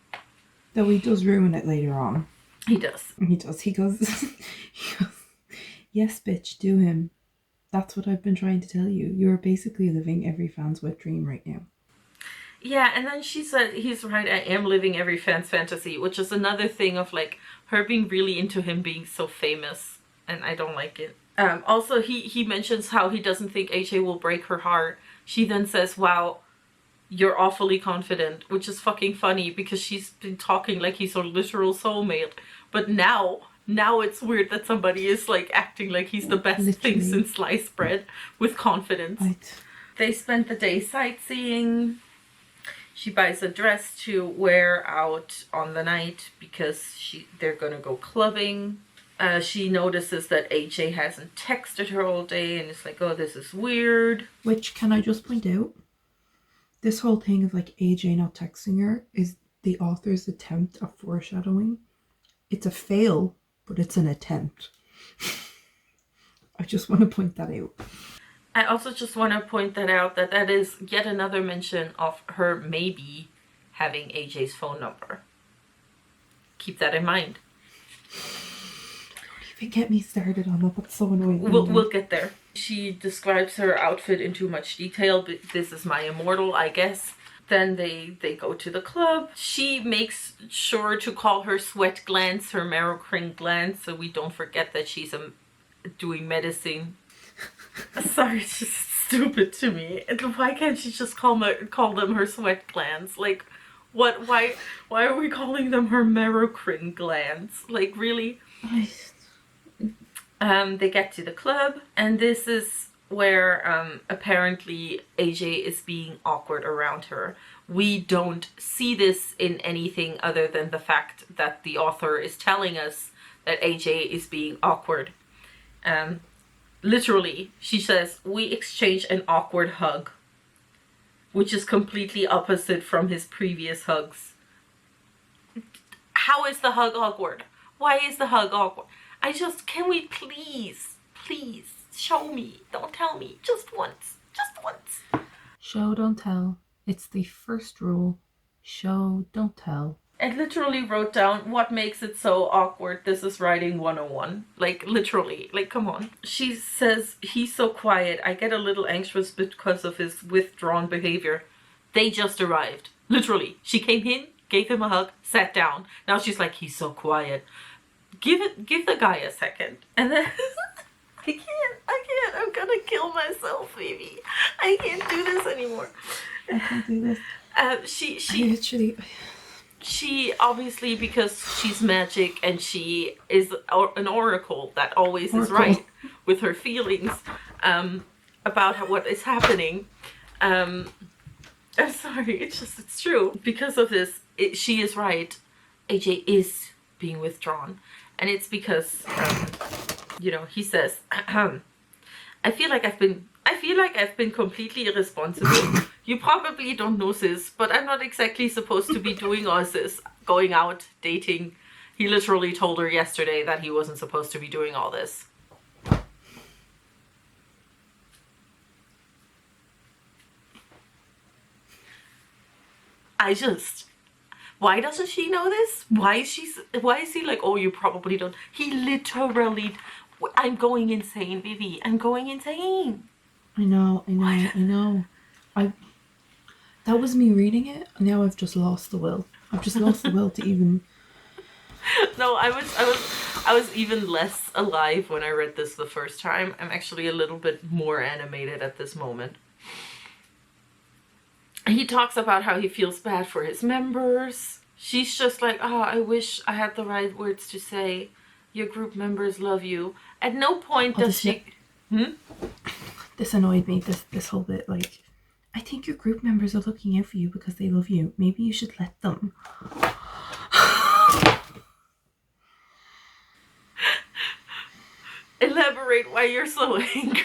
Though he does ruin it later on. He does. He does. He goes, yes, bitch, do him. That's what I've been trying to tell you. You're basically living every fan's wet dream right now. Yeah, and then she said, he's right, I am living every fan's fantasy, which is another thing of like her being really into him being so famous, and I don't like it. Also, he mentions how he doesn't think AJ will break her heart. She then says, wow, you're awfully confident, which is fucking funny because she's been talking like he's a literal soulmate. But now it's weird that somebody is like acting like he's the best thing since sliced bread with confidence. Right. They spent the day sightseeing. She buys a dress to wear out on the night because they're gonna go clubbing. She notices that AJ hasn't texted her all day and it's like, oh, this is weird. Which, can I just point out, this whole thing of like AJ not texting her is the author's attempt at foreshadowing. It's a fail, but it's an attempt. I just want to point that out. I also just want to point that out that is yet another mention of her maybe having AJ's phone number. Keep that in mind. Don't even get me started on that. That's so annoying. We'll get there. She describes her outfit in too much detail, but this is my immortal, I guess. Then they go to the club. She makes sure to call her sweat glands her marrow-cring glands, so we don't forget that she's doing medicine. Sorry, it's just stupid to me. Why can't she just call them her sweat glands? Like, what? Why are we calling them her marrow-cring glands? Like, really? They get to the club, and this is where apparently AJ is being awkward around her. We don't see this in anything other than the fact that the author is telling us that AJ is being awkward. Literally, she says, we exchange an awkward hug, which is completely opposite from his previous hugs. How is the hug awkward? Why is the hug awkward? Can we please, show me, don't tell me, just once. Show, don't tell. It's the first rule. Show, don't tell. I literally wrote down what makes it so awkward. This is writing 101. Like, literally. Like, come on. She says, he's so quiet. I get a little anxious because of his withdrawn behavior. They just arrived. Literally. She came in, gave him a hug, sat down. Now she's like, he's so quiet. Give the guy a second. And then... I can't. I'm gonna kill myself, baby. I can't do this anymore. I can't do this. She obviously, because she's magic and she is an oracle that always is right with her feelings about what is happening. I'm sorry, it's true. Because of this, she is right. AJ is being withdrawn. And it's because, he says, I feel like I've been completely irresponsible. You probably don't know this, but I'm not exactly supposed to be doing all this, going out, dating. He literally told her yesterday that he wasn't supposed to be doing all this. Why doesn't she know this? Why is he like, oh, you probably don't. He literally, I'm going insane, baby. I'm going insane. I know. That was me reading it. Now I've just lost the will. I've just lost the will to even. No, I was even less alive when I read this the first time. I'm actually a little bit more animated at this moment. He talks about how he feels bad for his members. She's just like, oh, I wish I had the right words to say. Your group members love you. At no point does she... This annoyed me, this whole bit. Like, I think your group members are looking out for you because they love you. Maybe you should let them. Elaborate why you're so angry.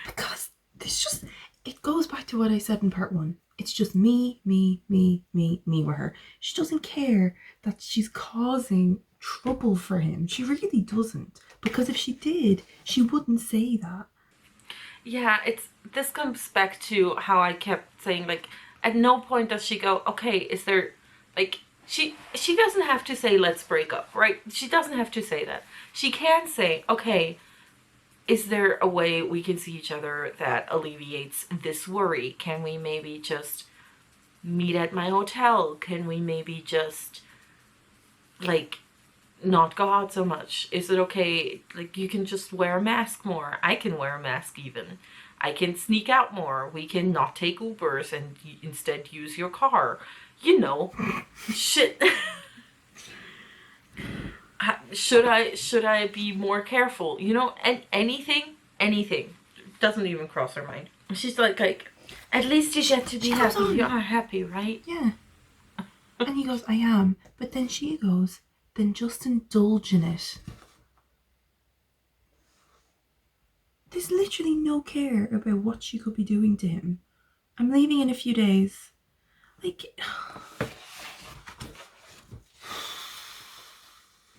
Because it's just, it goes back to what I said in part 1. It's just me with her. She doesn't care that she's causing trouble for him. She really doesn't. Because if she did, she wouldn't say that. Yeah, this comes back to how I kept saying, like, at no point does she go, okay, is there, like, she doesn't have to say let's break up, right? She doesn't have to say that. She can say, okay, is there a way we can see each other that alleviates this worry? Can we maybe just meet at my hotel? Can we maybe just, like, not go out so much? Is it okay, like, you can just wear a mask more? I can wear a mask even. I can sneak out more. We can not take Ubers and instead use your car. You know, shit. Should I be more careful? You know, and anything doesn't even cross her mind. She's like, at least you get to be happy. You are happy, right? Yeah. And he goes, I am. But then she goes, then just indulge in it. There's literally no care about what she could be doing to him. I'm leaving in a few days. Like...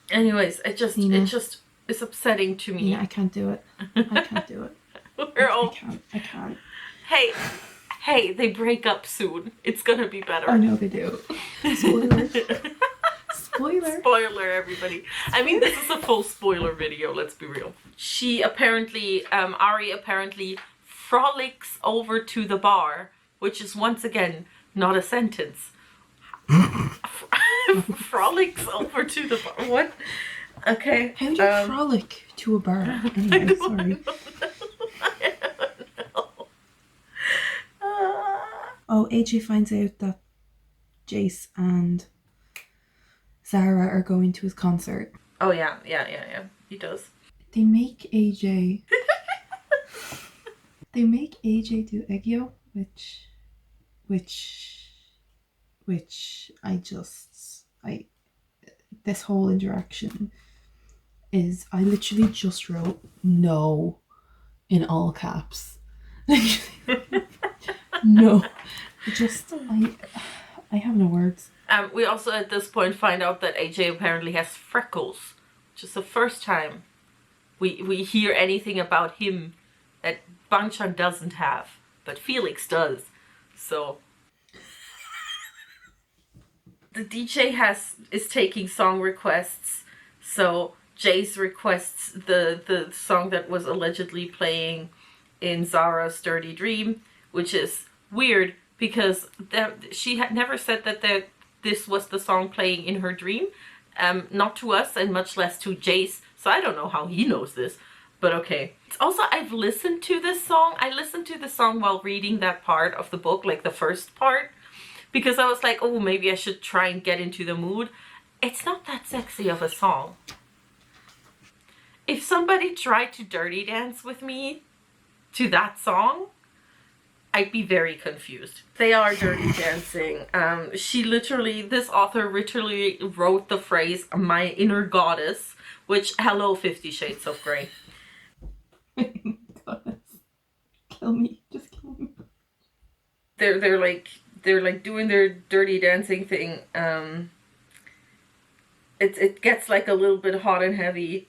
Anyways, it's upsetting to me. Yeah, I can't do it. I can't do it. I can't. Hey, they break up soon. It's gonna be better. I know they do. Spoiler. Spoiler, everybody. I mean, this is a full spoiler video, let's be real. She apparently, Ari apparently frolics over to the bar, which is once again not a sentence. Frolics over to the bar. What? Okay. How do you frolic to a bar? Anyway, sorry. I don't know. Oh, AJ finds out that Jace and Zara are going to his concert. Oh yeah. He does. They make AJ do Eggio, which this whole interaction is, I literally just wrote no in all caps. No. I have no words. We also at this point find out that AJ apparently has freckles, which is the first time we hear anything about him that Bangchan doesn't have, but Felix does. So the DJ is taking song requests. So Jace requests the song that was allegedly playing in Zara's Dirty Dream, which is weird because she had never said that this was the song playing in her dream. Not to us and much less to Jace. So I don't know how he knows this, but okay. Also, I've listened to this song. I listened to the song while reading that part of the book, like the first part, because I was like, oh, maybe I should try and get into the mood. It's not that sexy of a song. If somebody tried to dirty dance with me to that song, I'd be very confused. They are dirty dancing. This author literally wrote the phrase, my inner goddess, which, hello, 50 Shades of Grey. Goddess. Kill me. Just kill me. They're like doing their dirty dancing thing. It gets like a little bit hot and heavy.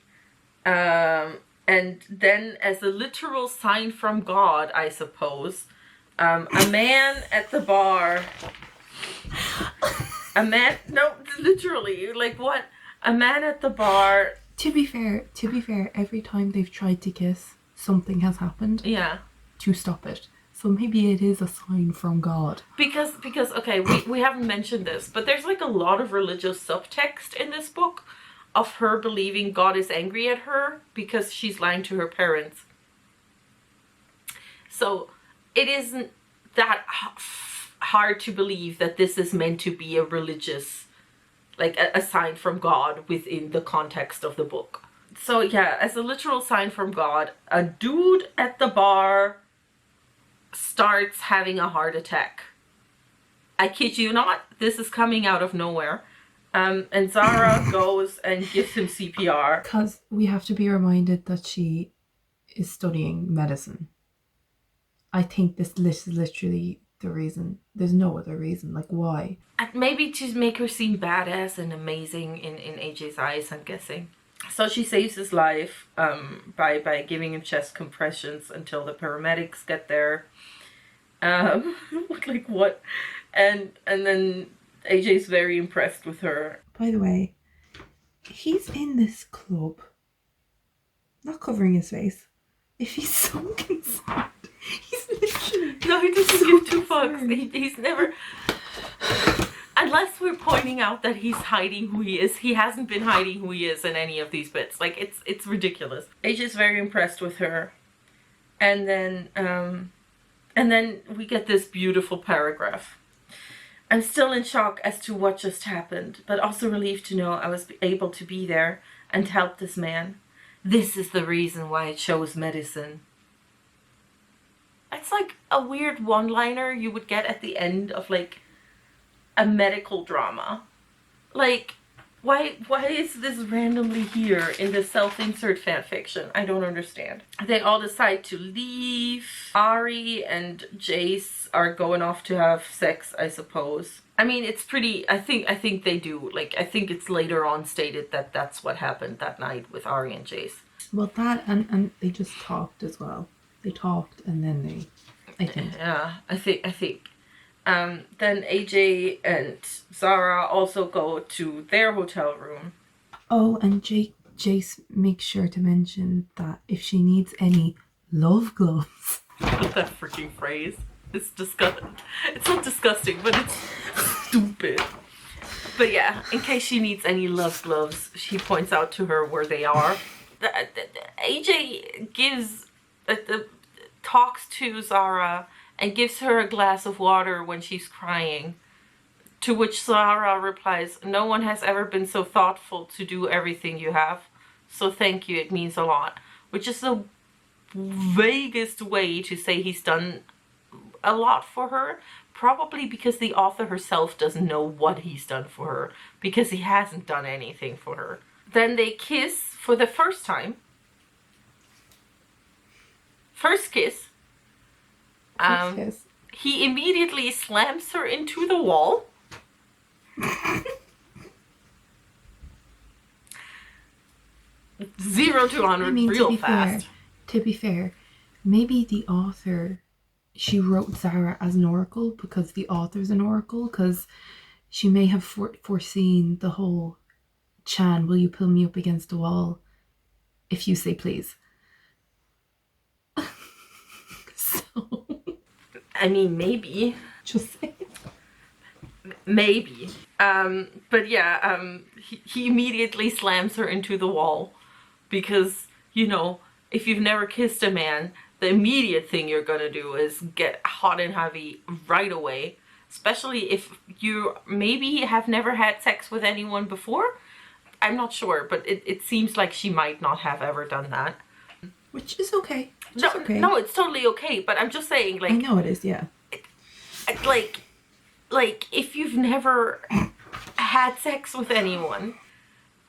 And then as a literal sign from God, I suppose, a man at the bar, literally, like what? A man at the bar. To be fair, every time they've tried to kiss, something has happened. Yeah. To stop it. So maybe it is a sign from God. Because okay, we haven't mentioned this, but there's like a lot of religious subtext in this book of her believing God is angry at her because she's lying to her parents. So it isn't that hard to believe that this is meant to be a religious, like a sign from God within the context of the book. So yeah, as a literal sign from God, a dude at the bar starts having a heart attack. I kid you not, this is coming out of nowhere. And Zara goes and gives him CPR. Because we have to be reminded that she is studying medicine. I think this is literally the reason. There's no other reason. Like, why? And maybe to make her seem badass and amazing in AJ's eyes, I'm guessing. So she saves his life by giving him chest compressions until the paramedics get there. Like what? And then AJ's very impressed with her. By the way, he's in this club, not covering his face. If he's so concerned, he's literally... No, he doesn't give two fucks. He's never... Unless we're pointing out that he's hiding who he is. He hasn't been hiding who he is in any of these bits. Like, it's ridiculous. AJ's very impressed with her. And then we get this beautiful paragraph. I'm still in shock as to what just happened, but also relieved to know I was able to be there and help this man. This is the reason why I chose medicine. It's like a weird one-liner you would get at the end of like a medical drama. Like, why is this randomly here in the self-insert fanfiction? I don't understand. They all decide to leave. Ari and Jace are going off to have sex, I suppose. I mean, it's pretty... I think they do. Like, I think it's later on stated that that's what happened that night with Ari and Jace. Well, that and they just talked as well. They talked and then they... I think. Yeah, I think. Then AJ and Zara also go to their hotel room. Oh, and Jace makes sure to mention that if she needs any love gloves. That freaking phrase. It's disgusting. It's not disgusting, but it's stupid. But yeah, in case she needs any love gloves, she points out to her where they are. AJ talks to Zara and gives her a glass of water when she's crying. To which Zara replies, "No one has ever been so thoughtful to do everything you have. So thank you, it means a lot." Which is the vaguest way to say he's done a lot for her. Probably because the author herself doesn't know what he's done for her. Because he hasn't done anything for her. Then they kiss for the first time. First kiss. He immediately slams her into the wall. 0 to 100 real fast. To be fair, maybe the author, she wrote Zara as an oracle because the author's an oracle, because she may have foreseen the whole Chan, will you pull me up against the wall if you say please? So... I mean, maybe. Just saying. Maybe. But yeah, he immediately slams her into the wall. Because, you know, if you've never kissed a man, the immediate thing you're gonna do is get hot and heavy right away. Especially if you maybe have never had sex with anyone before. I'm not sure, but it seems like she might not have ever done that. Which is okay. No, it's totally okay, but I'm just saying, like... I know it is, yeah. Like, if you've never had sex with anyone,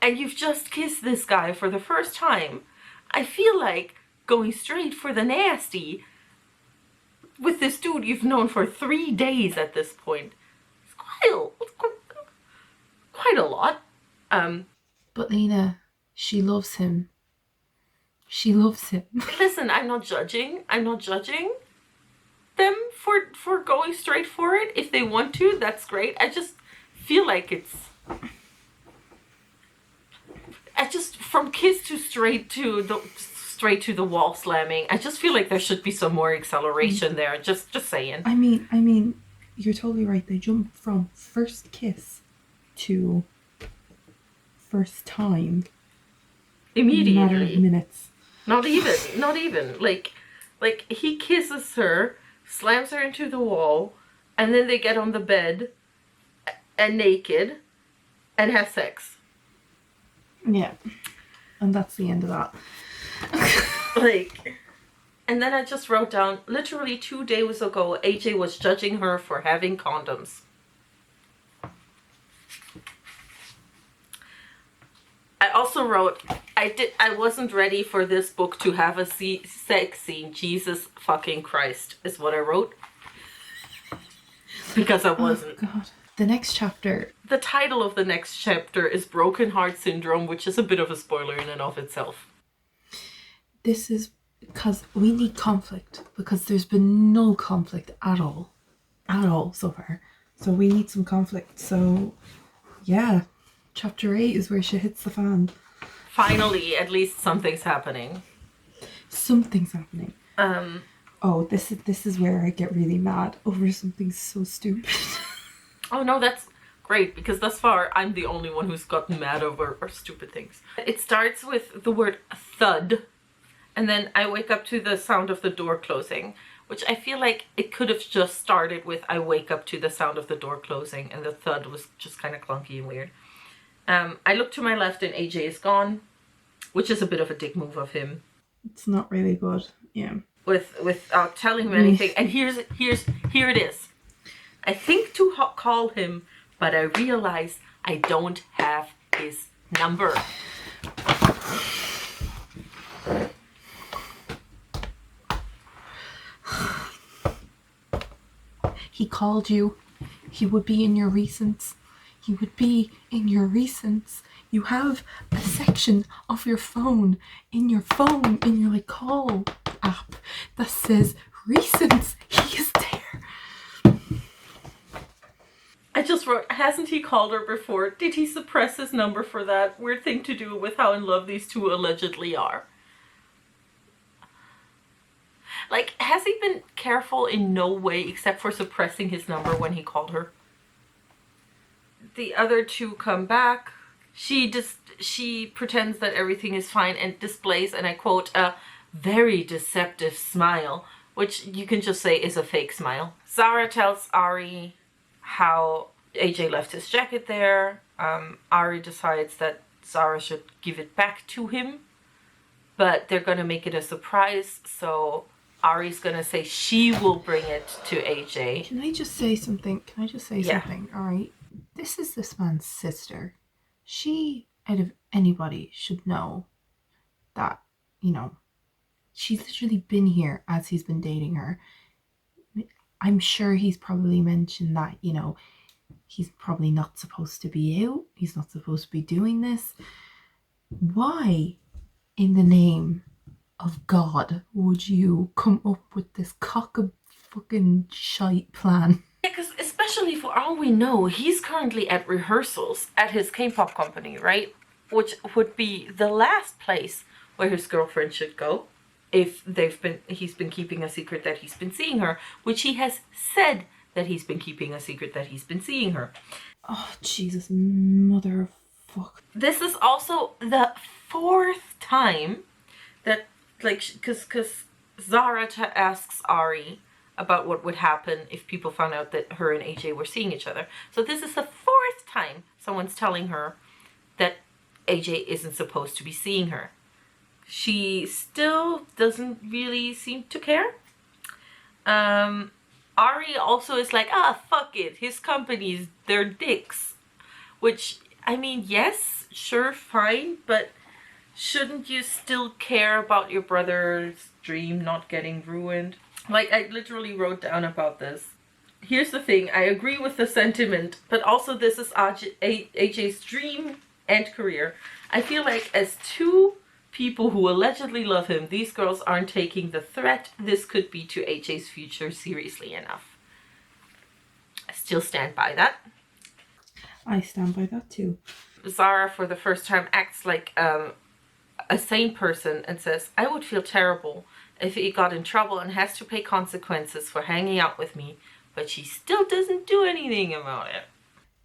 and you've just kissed this guy for the first time, I feel like going straight for the nasty with this dude you've known for 3 days at this point. It's quite a lot. But Lena, she loves him. She loves him. Listen, I'm not judging them for going straight for it. If they want to, that's great. I just feel like it's... from kiss to straight to the wall slamming, I just feel like there should be some more acceleration there. Just saying. I mean, you're totally right. They jumped from first kiss to first time immediately. In a matter of minutes. Not even. Like he kisses her, slams her into the wall, and then they get on the bed and naked and have sex. Yeah. And that's the end of that. And then I just wrote down, literally 2 days ago, AJ was judging her for having condoms. I also wrote, I wasn't ready for this book to have a sex scene. Jesus fucking Christ is what I wrote. Because I wasn't. Oh, God. The next chapter. The title of the next chapter is Broken Heart Syndrome, which is a bit of a spoiler in and of itself. This is because we need conflict, because there's been no conflict at all so far. So we need some conflict. So yeah, chapter 8 is where she hits the fan. Finally, at least something's happening. Something's happening. Oh, this is where I get really mad over something so stupid. Oh no, that's great, because thus far I'm the only one who's gotten mad over stupid things. It starts with the word thud, and then I wake up to the sound of the door closing, which I feel like it could have just started with I wake up to the sound of the door closing, and the thud was just kind of clunky and weird. I look to my left and AJ is gone, which is a bit of a dick move of him. It's not really good, yeah. Without telling him anything, and here it is. I think to call him, but I realize I don't have his number. He called you. He would be in your recents. He would be in your recents. You have a section of your phone in your like call app that says recents. He is there. I just wrote, hasn't he called her before? Did he suppress his number for that? Weird thing to do with how in love these two allegedly are. Like, has he been careful in no way except for suppressing his number when he called her? The other two come back. She pretends that everything is fine and displays, and I quote, a very deceptive smile, which you can just say is a fake smile. Zara tells Ari how AJ left his jacket there. Ari decides that Zara should give it back to him, but they're gonna make it a surprise, so Ari's gonna say she will bring it to AJ. Can I just say something? Something? All right. This is this man's sister. She, out of anybody, should know that, she's literally been here as he's been dating her. I'm sure he's probably mentioned that, he's probably not supposed to be out. He's not supposed to be doing this. Why, in the name of God, would you come up with this cock-a-fucking shite plan? Yeah, because especially for all we know, he's currently at rehearsals at his Kpop company, right? Which would be the last place where his girlfriend should go if he's been keeping a secret that he's been seeing her, which he has said that he's been keeping a secret that he's been seeing her. Oh, Jesus, motherfucker. This is also the 4th time that, because Zara asks Ari about what would happen if people found out that her and AJ were seeing each other. So this is the 4th time someone's telling her that AJ isn't supposed to be seeing her. She still doesn't really seem to care. Ari also is like, fuck it. His companies, they're dicks. Which, I mean, yes, sure, fine, but shouldn't you still care about your brother's dream not getting ruined? Like, I literally wrote down about this. Here's the thing, I agree with the sentiment, but also this is AJ's dream and career. I feel like as two people who allegedly love him, these girls aren't taking the threat this could be to AJ's future seriously enough. I still stand by that. I stand by that too. Zara, for the first time, acts like a sane person and says, I would feel terrible if he got in trouble and has to pay consequences for hanging out with me, but she still doesn't do anything about it.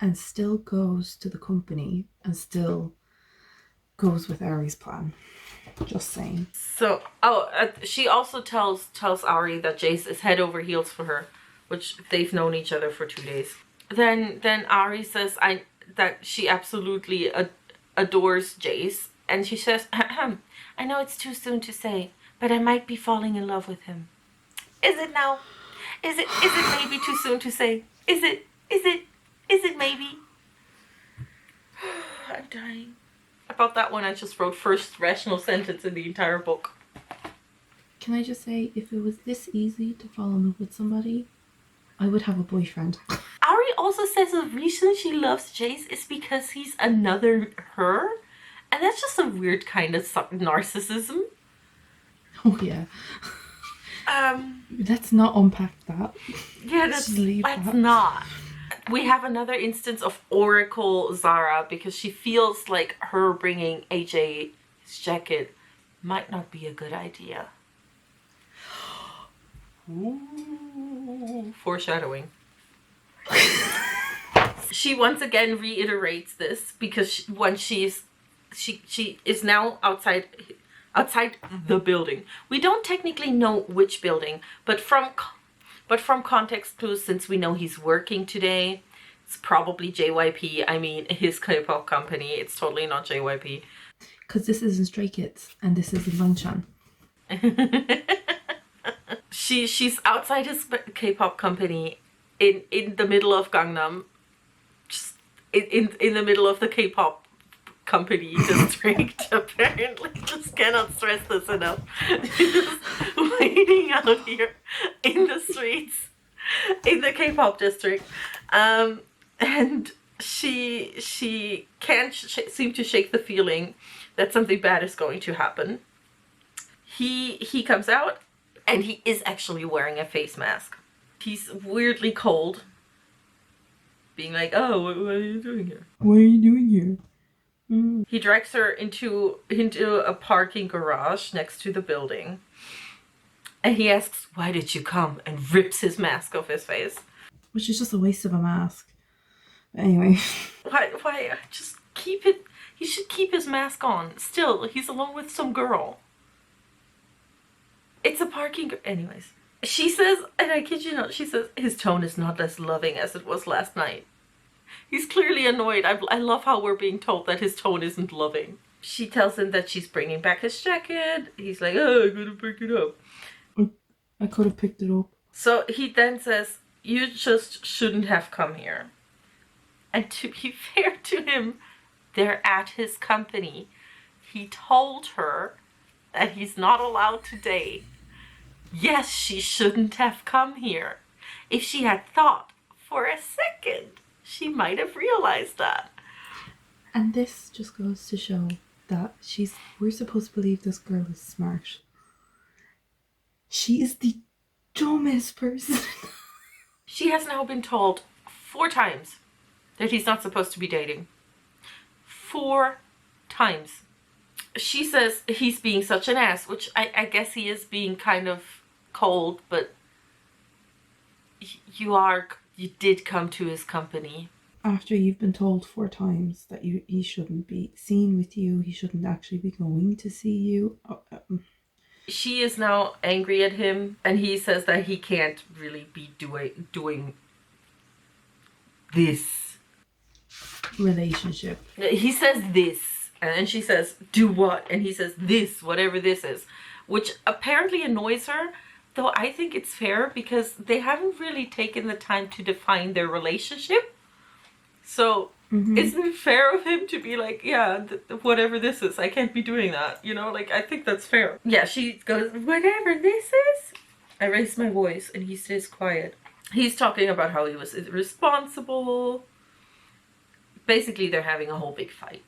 And still goes to the company and still goes with Ari's plan. Just saying. So, she also tells Ari that Jace is head over heels for her, which they've known each other for 2 days. Then Ari says that she absolutely adores Jace, and she says, I know it's too soon to say, but I might be falling in love with him. Is it now? Is it maybe too soon to say? Is it maybe? dying. About that one, I just wrote first rational sentence in the entire book. Can I just say, if it was this easy to fall in love with somebody, I would have a boyfriend. Ari also says the reason she loves Jace is because he's another her. And that's just a weird kind of narcissism. Oh, yeah. Let's not unpack that. Yeah, let's not. We have another instance of Oracle Zara because she feels like her bringing AJ his jacket might not be a good idea. Ooh, foreshadowing. She once again reiterates this because she is now outside the building. We don't technically know which building, but from context clues, since we know he's working today, it's probably JYP. I mean, his Kpop company. It's totally not JYP. Because this isn't Stray Kids, and this is Longchan. She's outside his K-pop company in the middle of Gangnam, just in the middle of the K-pop company district. Apparently, just cannot stress this enough. Just waiting out here in the streets in the K-pop district, and she can't seem to shake the feeling that something bad is going to happen. He comes out. And he is actually wearing a face mask. He's weirdly cold. Being like, oh, what are you doing here? What are you doing here? He drags her into a parking garage next to the building. And he asks, why did you come? And rips his mask off his face. Which is just a waste of a mask. Anyway. Why? Just keep it. He should keep his mask on. Still, he's alone with some girl. It's a parking... Anyways. She says, and I kid you not, she says, his tone is not as loving as it was last night. He's clearly annoyed. I love how we're being told that his tone isn't loving. She tells him that she's bringing back his jacket. He's like, oh, I gotta pick it up. I could have picked it up. So he then says, you just shouldn't have come here. And to be fair to him, they're at his company. He told her that he's not allowed to date. Yes, she shouldn't have come here. If she had thought for a second, she might have realized that. And this just goes to show that we're supposed to believe this girl is smart. She is the dumbest person. She has now been told 4 times that he's not supposed to be dating. 4 times. She says he's being such an ass, which I guess he is being kind of cold, but you did come to his company. After you've been told 4 times that he shouldn't be seen with you, he shouldn't actually be going to see you. She is now angry at him, and he says that he can't really be doing this relationship. He says this. And then she says, do what? And he says, this, whatever this is. Which apparently annoys her. Though I think it's fair because they haven't really taken the time to define their relationship. So, isn't it fair of him to be like, yeah, whatever this is, I can't be doing that. You know, like, I think that's fair. Yeah, she goes, whatever this is. I raise my voice and he stays quiet. He's talking about how he was irresponsible. Basically, they're having a whole big fight.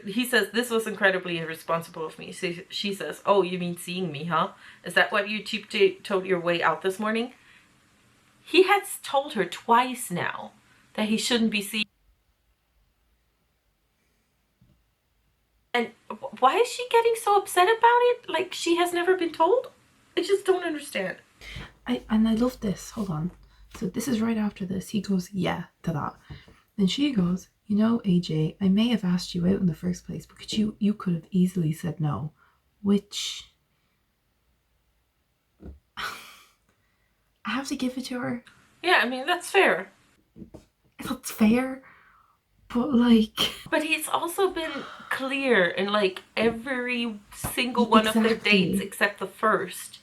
He says, this was incredibly irresponsible of me. So she says, oh, you mean seeing me, huh? Is that what you tiptoed your way out this morning? He has told her twice now that he shouldn't be seen. And why is she getting so upset about it? Like, she has never been told? I just don't understand. I love this. Hold on. So this is right after this. He goes, yeah, to that. Then she goes, you know, AJ, I may have asked you out in the first place, but you could have easily said no. Which... I have to give it to her. Yeah, I mean, that's fair. That's fair. But, like... But he's also been clear in, like, every single one of their dates except the first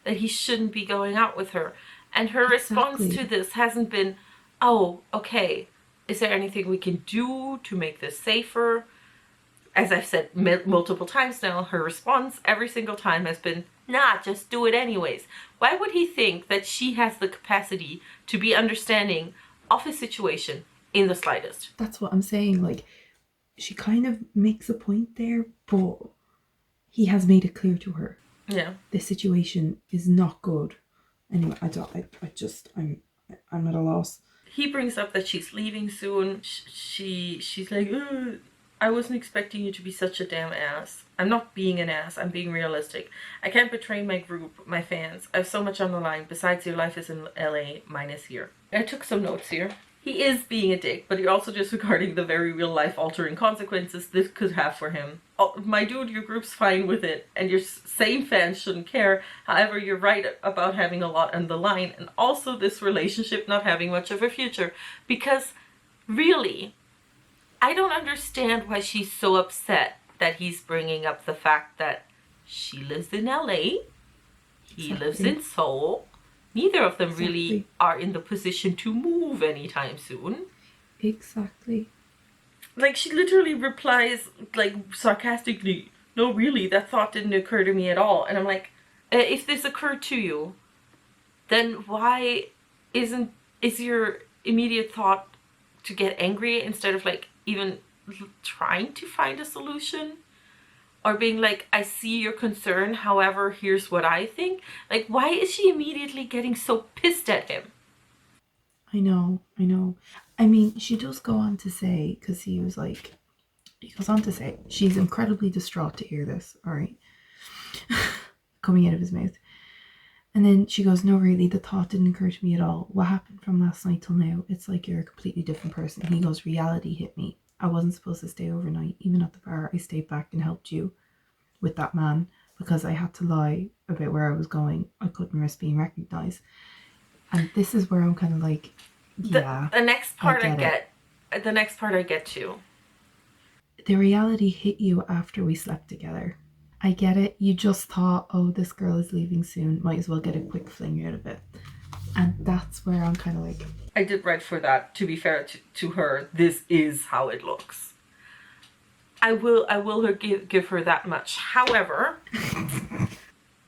that he shouldn't be going out with her. And her response to this hasn't been, oh, okay, is there anything we can do to make this safer? as I've said multiple times now, her response every single time has been, nah, just do it anyways. Why would he think that she has the capacity to be understanding of his situation in the slightest? That's what I'm saying. Like, she kind of makes a point there, but he has made it clear to her. Yeah. This situation is not good. Anyway, I'm at a loss. He brings up that she's leaving soon. She's like, I wasn't expecting you to be such a damn ass. I'm not being an ass, I'm being realistic. I can't betray my group, my fans. I have so much on the line. Besides, your life is in LA, mine is here. I took some notes here. He is being a dick, but you're also disregarding the very real life altering consequences this could have for him. Oh, my dude, your group's fine with it, and your same fans shouldn't care. However, you're right about having a lot on the line, and also this relationship not having much of a future. Because, really, I don't understand why she's so upset that he's bringing up the fact that she lives in LA, he lives in Seoul. Neither of them really are in the position to move anytime soon. Exactly. Like, she literally replies, like, sarcastically, no, really, that thought didn't occur to me at all. And I'm like, if this occurred to you, then why is your immediate thought to get angry instead of, like, even trying to find a solution? Or being like, I see your concern, however, here's what I think. Like, why is she immediately getting so pissed at him? I know. I mean, she does go on to say, because he goes on to say, she's incredibly distraught to hear this, all right? Coming out of his mouth. And then she goes, no, really, the thought didn't occur to me at all. What happened from last night till now? It's like you're a completely different person. He goes, reality hit me. I wasn't supposed to stay overnight. Even at the bar, I stayed back and helped you with that man because I had to lie about where I was going. I couldn't risk being recognised. And this is where I'm kind of like, yeah. The next part I get to. The reality hit you after we slept together. I get it. You just thought, oh, this girl is leaving soon. Might as well get a quick fling out of it. And that's where I'm kind of like... I did write for that, to be fair to her, this is how it looks. I will give her that much. However,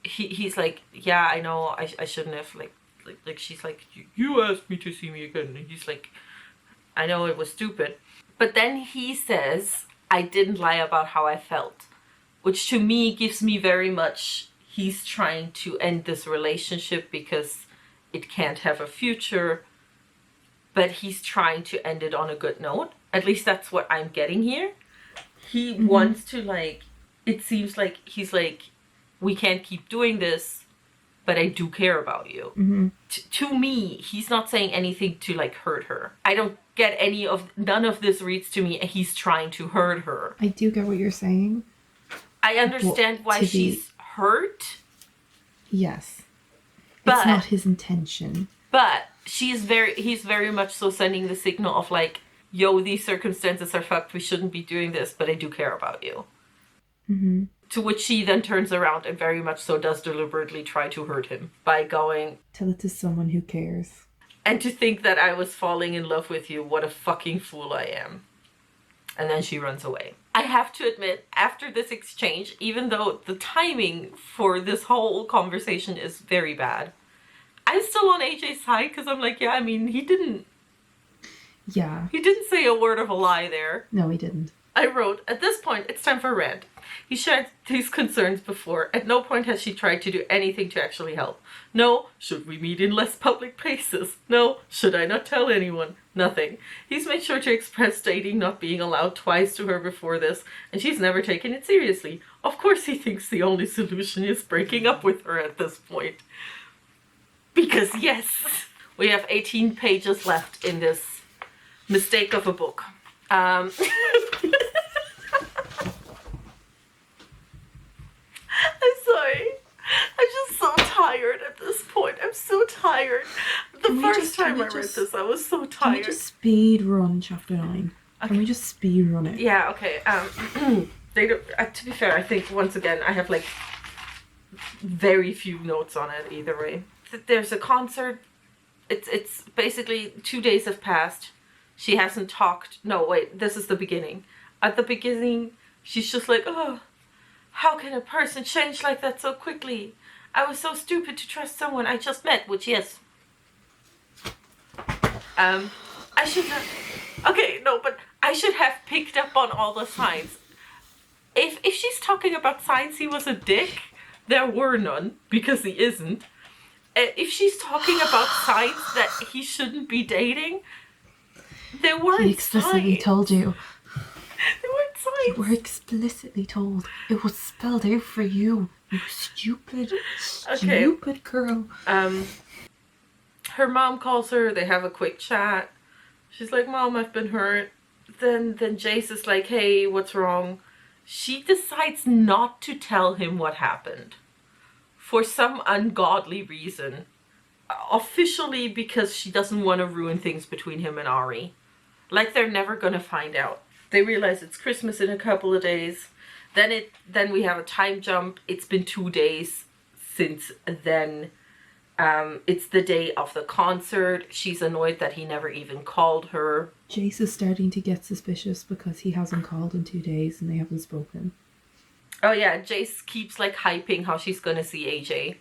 he's like, yeah, I know, I shouldn't have, like she's like, you asked me to see me again. And he's like, I know it was stupid. But then he says, I didn't lie about how I felt. Which to me gives me very much, he's trying to end this relationship because it can't have a future. But he's trying to end it on a good note. At least that's what I'm getting here. He wants to, like, it seems like he's like, we can't keep doing this, but I do care about you. To me, he's not saying anything to, like, hurt her. I don't get none of this reads to me, and he's trying to hurt her. I do get what you're saying. I understand why she's hurt. Yes. But it's not his intention. But he's very much so sending the signal of like, yo, these circumstances are fucked, we shouldn't be doing this, but I do care about you. To which she then turns around and very much so does deliberately try to hurt him by going, tell it to someone who cares. And to think that I was falling in love with you, what a fucking fool I am. And then she runs away. I have to admit, after this exchange, even though the timing for this whole conversation is very bad, I'm still on AJ's side because I'm like, yeah, I mean, he didn't say a word of a lie there. No, he didn't. I wrote, at this point, it's time for a rant. He shared his concerns before. At no point has she tried to do anything to actually help. No, should we meet in less public places? No, should I not tell anyone? Nothing. He's made sure to express dating not being allowed twice to her before this, and she's never taken it seriously. Of course he thinks the only solution is breaking up with her at this point. Because yes, we have 18 pages left in this mistake of a book. I'm sorry. I'm just so tired at this point. I'm so tired. The first time I read this, I was so tired. Can we just speed run chapter 9? Okay. Can we just speed run it? Yeah, okay. They don't, to be fair, I think once again I have like very few notes on it either way. There's a concert. It's basically 2 days have passed. She hasn't talked. No, wait, this is the beginning. At the beginning, she's just like, oh, how can a person change like that so quickly? I was so stupid to trust someone I just met, which yes. I should have, okay, no, but I should have picked up on all the signs. If she's talking about signs he was a dick, there were none, because he isn't. If she's talking about signs that he shouldn't be dating, there weren't signs. He explicitly told you. There weren't signs. You were explicitly told. It was spelled out for you. You stupid girl. Her mom calls her. They have a quick chat. She's like, Mom, I've been hurt. Then Jace is like, hey, what's wrong? She decides not to tell him what happened. For some ungodly reason. Officially because she doesn't want to ruin things between him and Ari. Like they're never gonna find out. They realize it's Christmas in a couple of days. Then we have a time jump. It's been 2 days since then. It's the day of the concert. She's annoyed that he never even called her. Jace is starting to get suspicious because he hasn't called in 2 days and they haven't spoken. Oh yeah, Jace keeps like hyping how she's gonna see AJ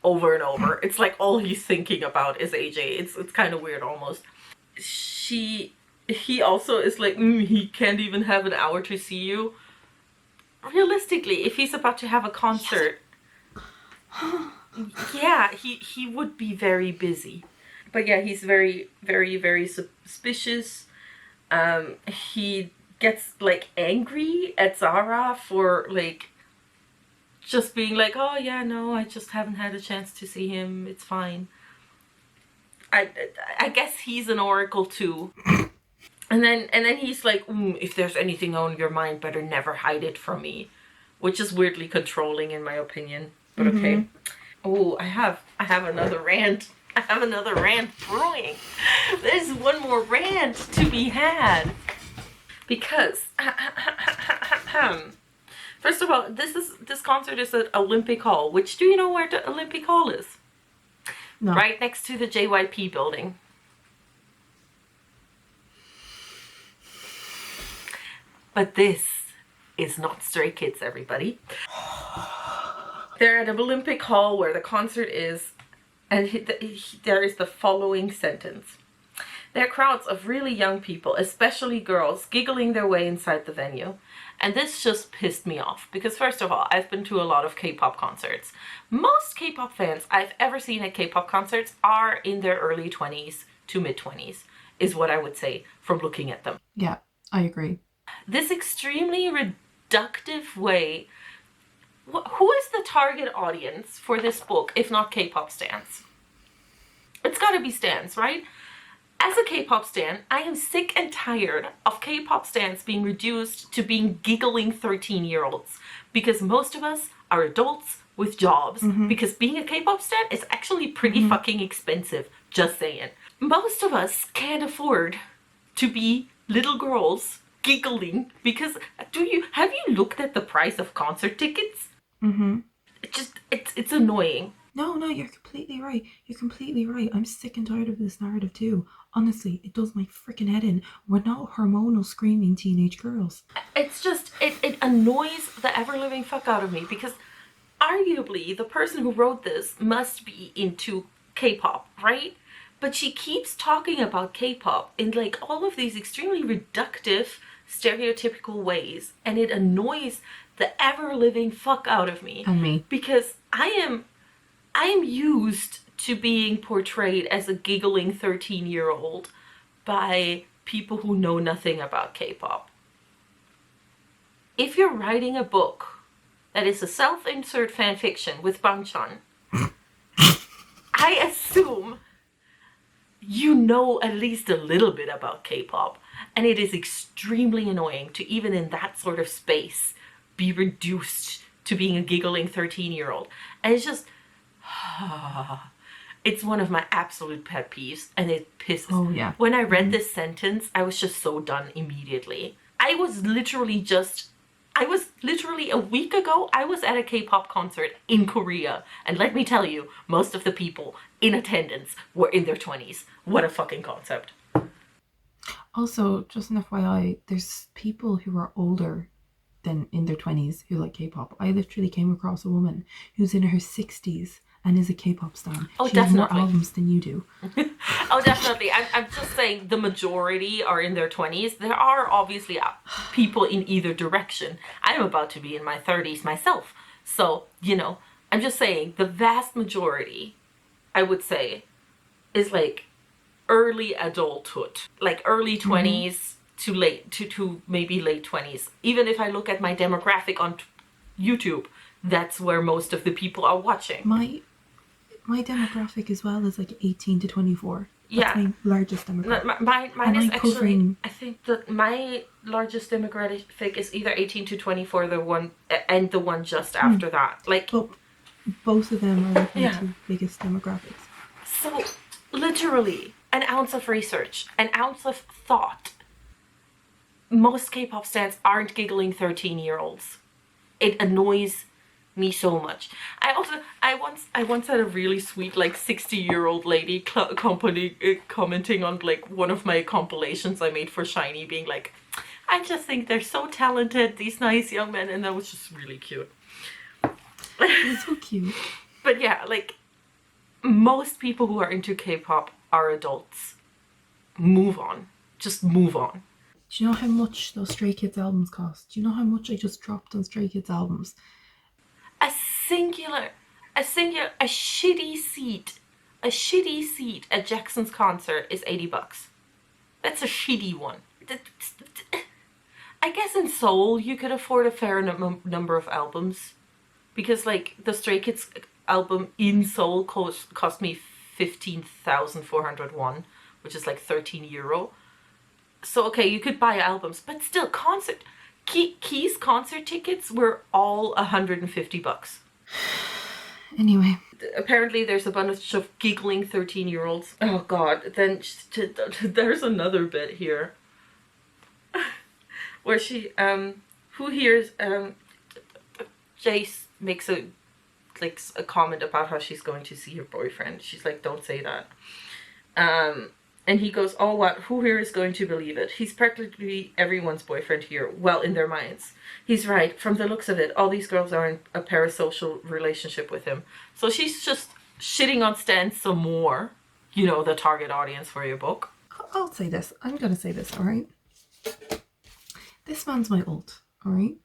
over and over. It's like all he's thinking about is AJ. It's kind of weird almost. He also is like, he can't even have an hour to see you. Realistically, if he's about to have a concert, yeah, he would be very busy. But yeah, he's very, very, very suspicious. He gets like angry at Zara for like just being like, oh yeah, no, I just haven't had a chance to see him. It's fine. I guess he's an oracle too. And then he's like, if there's anything on your mind, better never hide it from me. Which is weirdly controlling in my opinion. But okay. Oh, I have another rant. I have another rant brewing. There's one more rant to be had. Because first of all, this concert is at Olympic Hall, which do you know where the Olympic Hall is? No. Right next to the JYP building. But this is not Stray Kids, everybody. They're at an Olympic Hall where the concert is, and there is the following sentence. There are crowds of really young people, especially girls, giggling their way inside the venue. And this just pissed me off because first of all, I've been to a lot of K-pop concerts. Most K-pop fans I've ever seen at K-pop concerts are in their early 20s to mid-20s, is what I would say from looking at them. Yeah, I agree. This extremely reductive way. Who is the target audience for this book, if not K-pop stans? It's gotta be stans, right? As a K-pop stan, I am sick and tired of K-pop stans being reduced to being giggling 13-year-olds. Because most of us are adults with jobs. Because being a K-pop stan is actually pretty fucking expensive, just saying. Most of us can't afford to be little girls giggling because have you looked at the price of concert tickets? It's annoying. No, you're completely right. You're completely right. I'm sick and tired of this narrative too. Honestly, it does my freaking head in. We're not hormonal screaming teenage girls. It's just, it annoys the ever-living fuck out of me because arguably the person who wrote this must be into K-pop, right? But she keeps talking about K-pop in like all of these extremely reductive, stereotypical ways, and it annoys the ever-living fuck out of me. And me. Because I am used to being portrayed as a giggling 13-year-old by people who know nothing about K-pop. If you're writing a book that is a self-insert fanfiction with Bangchan, I assume you know at least a little bit about K-pop. And it is extremely annoying to even in that sort of space be reduced to being a giggling 13-year-old. And it's just, it's one of my absolute pet peeves and it pisses. Oh yeah. When I read this sentence, I was just so done immediately. I was literally a week ago, I was at a K-pop concert in Korea. And let me tell you, most of the people in attendance were in their 20s. What a fucking concept. Also, just an FYI, there's people who are older than in their 20s who like K-pop. I literally came across a woman who's in her 60s and is a K-pop stan. Oh, she definitely. has more albums than you do. Oh, definitely. I'm just saying the majority are in their 20s. There are obviously people in either direction. I'm about to be in my 30s myself. So, you know, I'm just saying the vast majority, I would say, is like early adulthood. Like early 20s to late, to maybe late 20s. Even if I look at my demographic on YouTube, that's where most of the people are watching. My demographic as well is like 18 to 24. That's Yeah. my largest demographic. No, mine And is I'm actually, covering- I think that my largest demographic is either 18 to 24, the one, and the one just after that. Like, But both of them are like my Yeah. two biggest demographics. so literally an ounce of research, an ounce of thought. Most K-pop stans aren't giggling 13-year-olds. It annoys me so much. I once had a really sweet like 60-year-old lady commenting on like one of my compilations I made for Shiny, being like, I just think they're so talented, these nice young men, and that was just really cute. It's so cute. But yeah, like most people who are into K-pop are adults. Move on. Just move on. Do you know how much those Stray Kids albums cost? Do you know how much I just dropped on Stray Kids albums? A shitty seat at Jackson's concert is $80. That's a shitty one. I guess in Seoul you could afford a fair number of albums, because like the Stray Kids album in Seoul cost me 15,401, which is like €13. So okay, you could buy albums, but still, Key's concert tickets were all $150. Anyway. Apparently there's a bunch of giggling 13-year-olds. Oh god, then there's another bit here where she who hears Jace makes a comment about how she's going to see her boyfriend. She's like, don't say that. And he goes, oh, what? Who here is going to believe it? He's practically everyone's boyfriend here. Well, in their minds. He's right. From the looks of it, all these girls are in a parasocial relationship with him. So she's just shitting on Stan some more. You know, the target audience for your book. I'll say this. I'm going to say this, all right? This man's my ult, all right?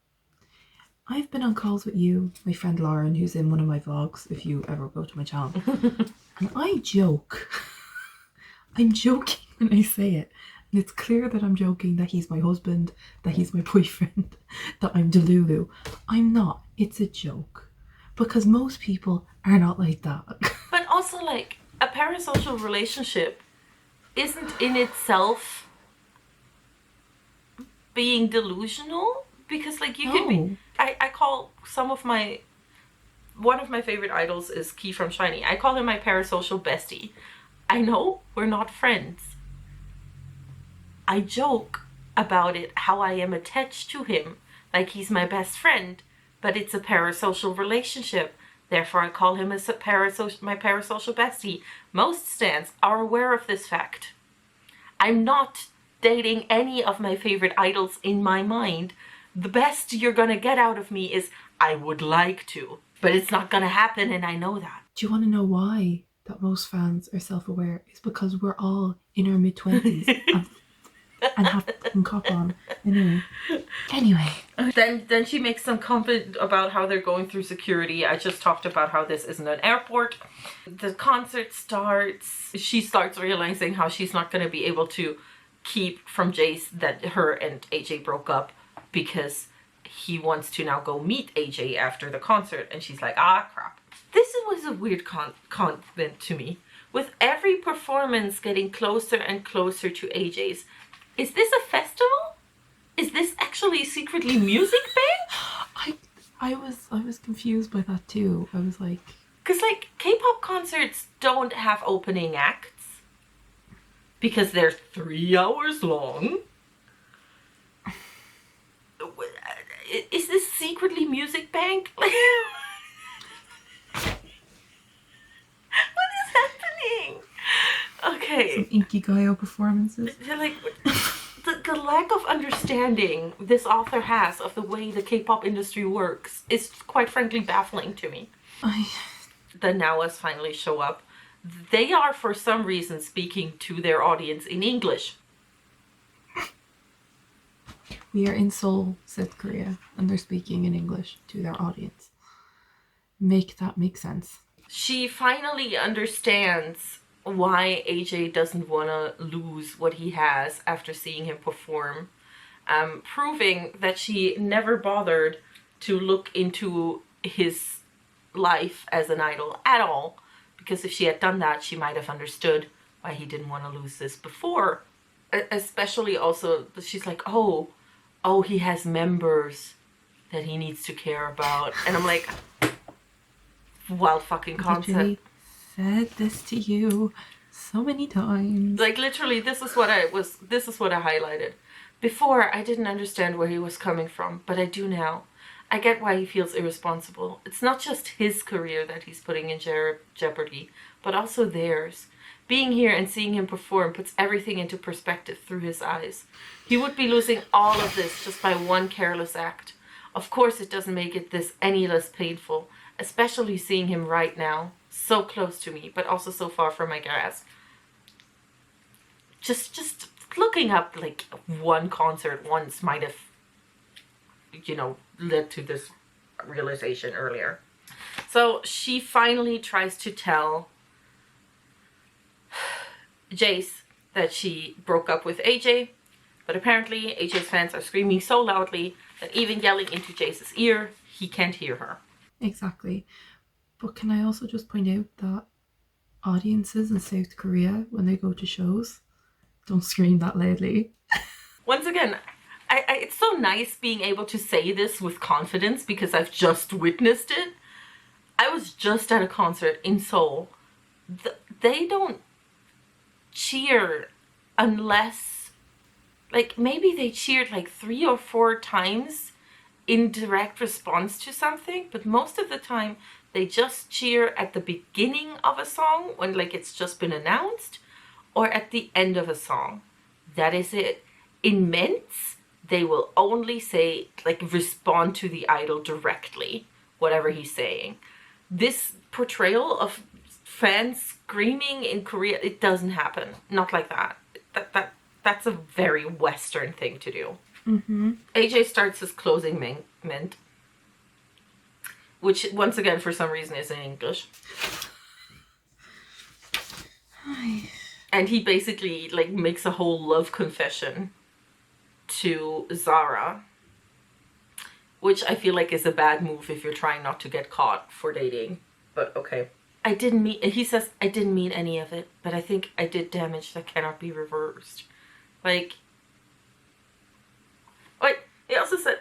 I've been on calls with you, my friend Lauren, who's in one of my vlogs, if you ever go to my channel. And I joke. I'm joking when I say it. And it's clear that I'm joking, that he's my husband, that he's my boyfriend, that I'm Delulu. I'm not. It's a joke. Because most people are not like that. But also, like, a parasocial relationship isn't in itself being delusional. Because, like, you could be... I call one of my favorite idols is Key from Shiny. I call him my parasocial bestie. I know we're not friends. I joke about it, how I am attached to him, like he's my best friend, but it's a parasocial relationship. Therefore, I call him my parasocial bestie. Most stans are aware of this fact. I'm not dating any of my favorite idols in my mind. The best you're gonna get out of me is, I would like to, but it's not gonna happen, and I know that. Do you want to know why that most fans are self-aware? It's because we're all in our mid-20s and have fucking cop on. Anyway. Then she makes some comment about how they're going through security. I just talked about how this isn't an airport. The concert starts. She starts realizing how she's not going to be able to keep from Jace that her and AJ broke up, because he wants to now go meet AJ after the concert. And she's like, ah, crap. This was a weird comment to me. With every performance getting closer and closer to AJ's, is this a festival? Is this actually secretly music band? I was confused by that too. I was like... Because, like, K-pop concerts don't have opening acts. Because they're 3 hours long. Is this secretly music bank? What is happening? Okay. Some Inkigayo performances. They're like, the lack of understanding this author has of the way the K-pop industry works is quite frankly baffling to me. The Nawas finally show up. They are, for some reason, speaking to their audience in English. We are in Seoul, South Korea, and they're speaking in English to their audience. Make that make sense. She finally understands why AJ doesn't want to lose what he has after seeing him perform, proving that she never bothered to look into his life as an idol at all, because if she had done that, she might have understood why he didn't want to lose this before. Especially also, she's like, oh, he has members that he needs to care about. And I'm like, wild fucking concept. Literally said this to you so many times. Like, literally, this is what I highlighted. Before, I didn't understand where he was coming from, but I do now. I get why he feels irresponsible. It's not just his career that he's putting in jeopardy, but also theirs. Being here and seeing him perform puts everything into perspective through his eyes. He would be losing all of this just by one careless act. Of course, it doesn't make it this any less painful, especially seeing him right now, so close to me, but also so far from my grasp. Just looking up like one concert once might have, led to this realization earlier. So she finally tries to tell Jace that she broke up with AJ, but apparently AJ's fans are screaming so loudly that even yelling into Jace's ear, he can't hear her. Exactly. But can I also just point out that audiences in South Korea, when they go to shows, don't scream that loudly. Once again, it's so nice being able to say this with confidence because I've just witnessed it. I was just at a concert in Seoul. They don't cheer unless, like, maybe they cheered like 3 or 4 times in direct response to something, but most of the time they just cheer at the beginning of a song when like it's just been announced, or at the end of a song. That is it. In Mints, they will only say, like, respond to the idol directly, whatever he's saying. This portrayal of fans screaming in Korea, it doesn't happen. Not like that. That's a very Western thing to do. Mm-hmm. AJ starts his closing mint, which once again for some reason is in English. And he basically like makes a whole love confession to Zara, which I feel like is a bad move if you're trying not to get caught for dating. But okay. He says, I didn't mean any of it, but I think I did damage that cannot be reversed. Like, he also said,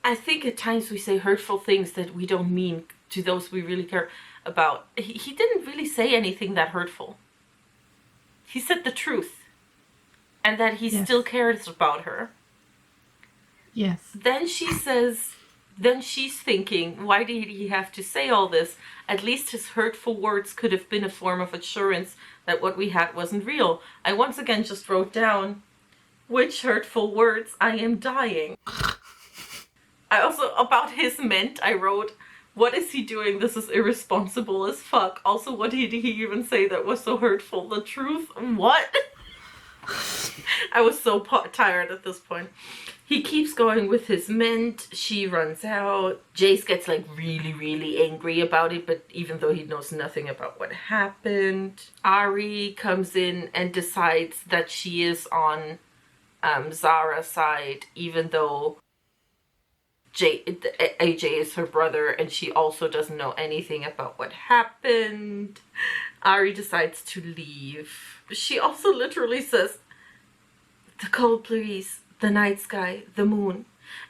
I think at times we say hurtful things that we don't mean to those we really care about. He didn't really say anything that hurtful. He said the truth. And that he still cares about her. Yes. Then she's thinking, why did he have to say all this? At least his hurtful words could have been a form of assurance that what we had wasn't real. I once again just wrote down, which hurtful words, I am dying. I also, about his mint, I wrote, what is he doing? This is irresponsible as fuck. Also, what did he even say that was so hurtful? The truth? What? I was so tired at this point. He keeps going with his mint. She runs out. Jace gets like really, really angry about it, but even though he knows nothing about what happened. Ari comes in and decides that she is on Zara's side, even though AJ is her brother and she also doesn't know anything about what happened. Ari decides to leave. She also literally says, the cold breeze, the night sky, the moon.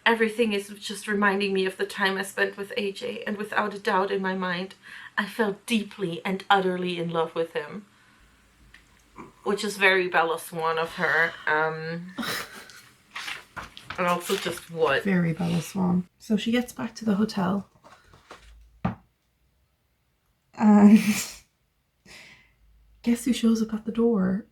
Everything is just reminding me of the time I spent with AJ, and without a doubt in my mind, I felt deeply and utterly in love with him. Which is very Bella Swan of her. And also just what? Very Bella Swan. So she gets back to the hotel. And guess who shows up at the door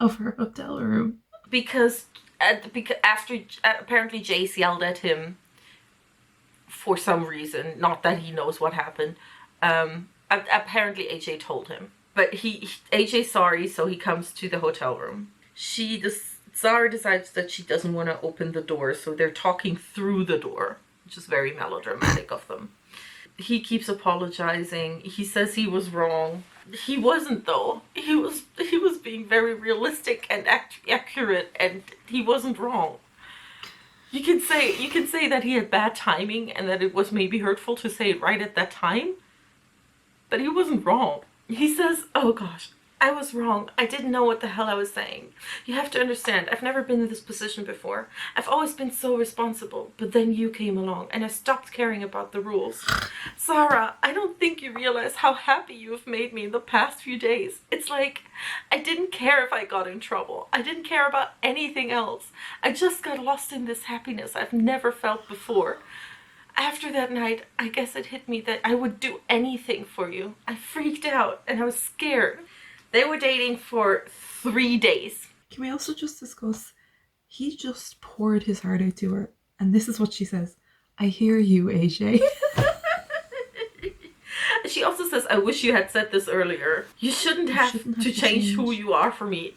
of her hotel room? because after apparently Jace yelled at him for some reason, not that he knows what happened. Apparently AJ told him, but AJ's sorry, so he comes to the hotel room. Zara decides that she doesn't want to open the door, so they're talking through the door, which is very melodramatic of them. He keeps apologizing. He says he was wrong. He wasn't, though. He was being very realistic and accurate, and he wasn't wrong. You can say that he had bad timing and that it was maybe hurtful to say it right at that time, but he wasn't wrong. He says, "Oh gosh, I was wrong. I didn't know what the hell I was saying. You have to understand, I've never been in this position before. I've always been so responsible, but then you came along and I stopped caring about the rules. Zara, I don't think you realize how happy you have made me in the past few days. It's like, I didn't care if I got in trouble. I didn't care about anything else. I just got lost in this happiness I've never felt before. After that night, I guess it hit me that I would do anything for you. I freaked out and I was scared." They were dating for 3 days. Can we also just discuss, he just poured his heart out to her, and this is what she says: "I hear you, AJ." She also says, "I wish you had said this earlier. You shouldn't have to change who you are for me."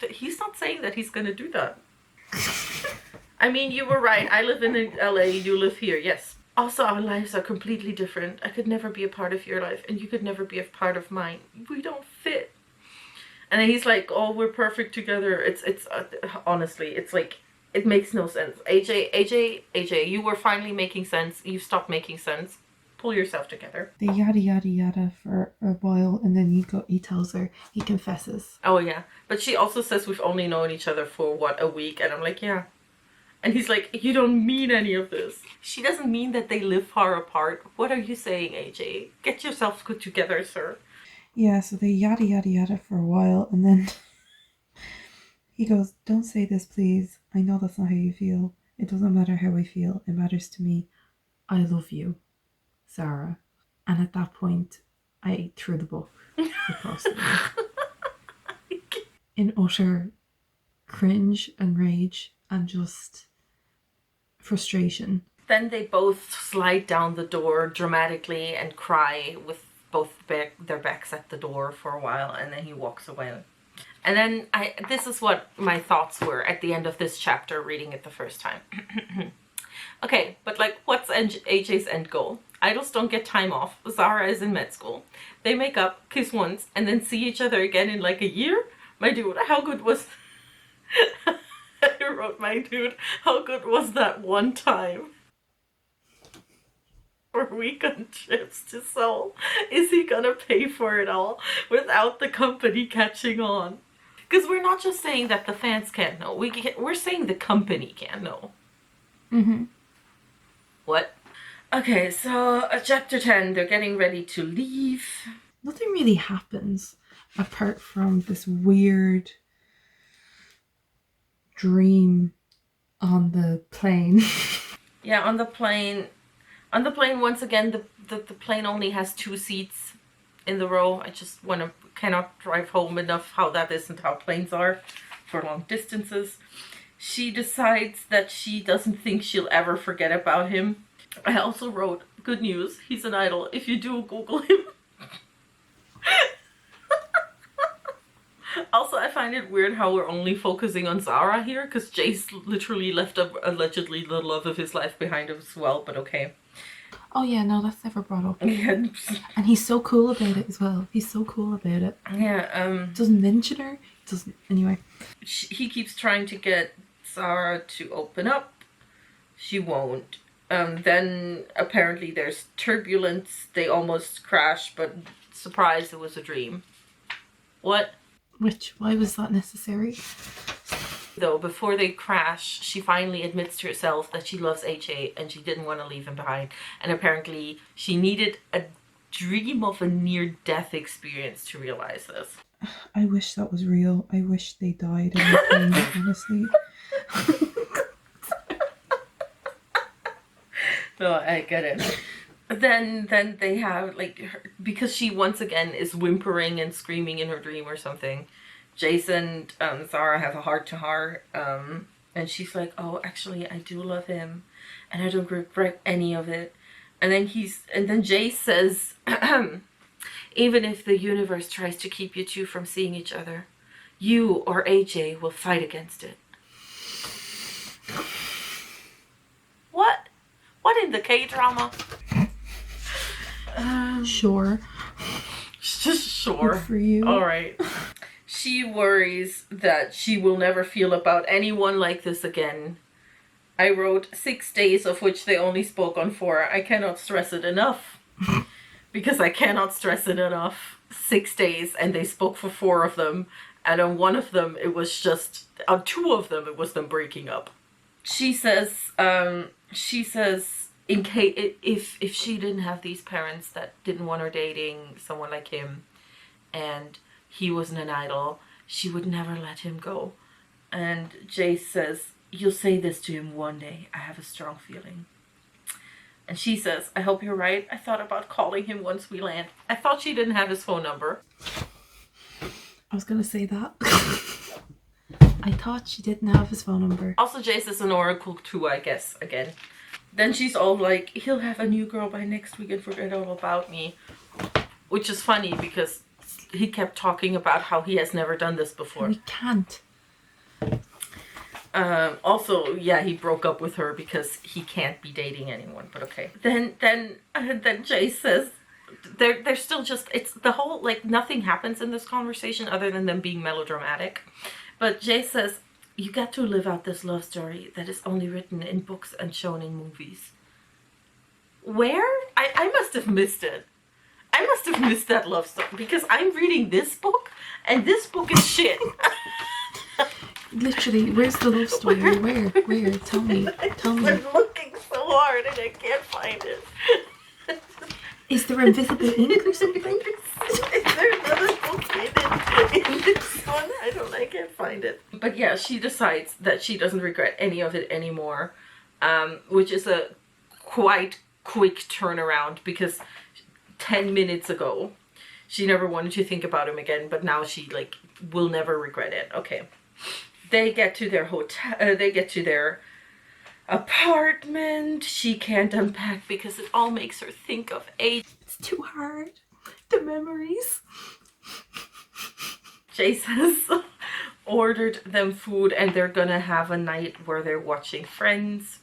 He's not saying that he's going to do that. I mean, you were right. I live in LA, you live here, yes. Also, our lives are completely different. I could never be a part of your life, and you could never be a part of mine. We don't fit. And then he's like, "Oh, we're perfect together." It's honestly, it's like, it makes no sense. AJ, you were finally making sense. You stopped making sense. Pull yourself together. They yada yada yada for a while, and then he tells her, he confesses. Oh yeah, but she also says we've only known each other for a week, and I'm like, yeah. And he's like, "You don't mean any of this." She doesn't mean that they live far apart. What are you saying, AJ? Get yourself good together, sir. Yeah, so they yada yada yada for a while, and then he goes, "Don't say this, please. I know that's not how you feel. It doesn't matter how I feel. It matters to me. I love you, Zara." And at that point, I threw the book across the room. In utter cringe and rage and just frustration. Then they both slide down the door dramatically and cry with both their backs at the door for a while, and then he walks away. And then this is what my thoughts were at the end of this chapter, reading it the first time. Okay, but like, what's AJ's end goal? Idols don't get time off. Zara is in med school. They make up, kiss once, and then see each other again in like a year? My dude, how good was... I wrote, "My dude, how good was that one time for weekend trips to Seoul? Is he gonna pay for it all without the company catching on?" Because we're not just saying that the fans can't know. We're saying the company can't know. Mm-hmm. What? Okay, so chapter 10, they're getting ready to leave. Nothing really happens apart from this weird dream on the plane. Yeah, on the plane. On the plane, once again, the plane only has 2 seats in the row. I just cannot drive home enough how that isn't how planes are for long distances. She decides that she doesn't think she'll ever forget about him. I also wrote, "Good news, he's an idol. If you do, Google him." Also, I find it weird how we're only focusing on Zara here, because Jace literally left allegedly the love of his life behind as well, but okay. Oh yeah, no, that's never brought up. Yeah. And he's so cool about it as well. He's so cool about it. Yeah, doesn't mention her. Doesn't, anyway. He keeps trying to get Zara to open up. She won't. Then apparently there's turbulence. They almost crash, but surprise, it was a dream. What? Why was that necessary? Though, before they crash, she finally admits to herself that she loves AJ and she didn't want to leave him behind. And apparently she needed a dream of a near-death experience to realize this. I wish that was real. I wish they died in the plane, honestly. No, I get it. Then they have, like, because she once again is whimpering and screaming in her dream or something, Jason and Zara have a heart-to-heart, and she's like, oh, actually, I do love him, and I don't regret any of it. And then Jace says, even if the universe tries to keep you two from seeing each other, you or AJ will fight against it. What? What in the K-drama? Sure. Just sure. Good for you. All right. She worries that she will never feel about anyone like this again. I wrote 6 days, of which they only spoke on 4. I cannot stress it enough. Because I cannot stress it enough. 6 days, and they spoke for 4 of them. And on one of them, it was just... On 2 of them, it was them breaking up. She says... in case if she didn't have these parents that didn't want her dating someone like him, and he wasn't an idol, she would never let him go. And Jace says, you'll say this to him one day. I have a strong feeling. And she says, I hope you're right. I thought about calling him once we land. I thought she didn't have his phone number. I was gonna say that. I thought she didn't have his phone number. Also, Jace is an oracle too, I guess, again. Then she's all like, he'll have a new girl by next week and forget all about me. Which is funny because he kept talking about how he has never done this before. We can't. Also, yeah, he broke up with her because he can't be dating anyone, but okay. Then Jace says, they're still just, it's the whole, like, nothing happens in this conversation other than them being melodramatic. But Jace says, you got to live out this love story that is only written in books and shown in movies. Where? I must have missed it. I must have missed that love story because I'm reading this book and this book is shit. Literally, where's the love story? Where? Tell me. I'm looking so hard and I can't find it. Is there invisible ink or something? Is there another book in this one? I can't find it. But yeah, she decides that she doesn't regret any of it anymore, which is a quite quick turnaround because 10 minutes ago she never wanted to think about him again, but now she like will never regret it. Okay, they get to their hotel. They get to their apartment. She can't unpack because it all makes her think of age. It's too hard. The memories. Jace has ordered them food and they're gonna have a night where they're watching Friends.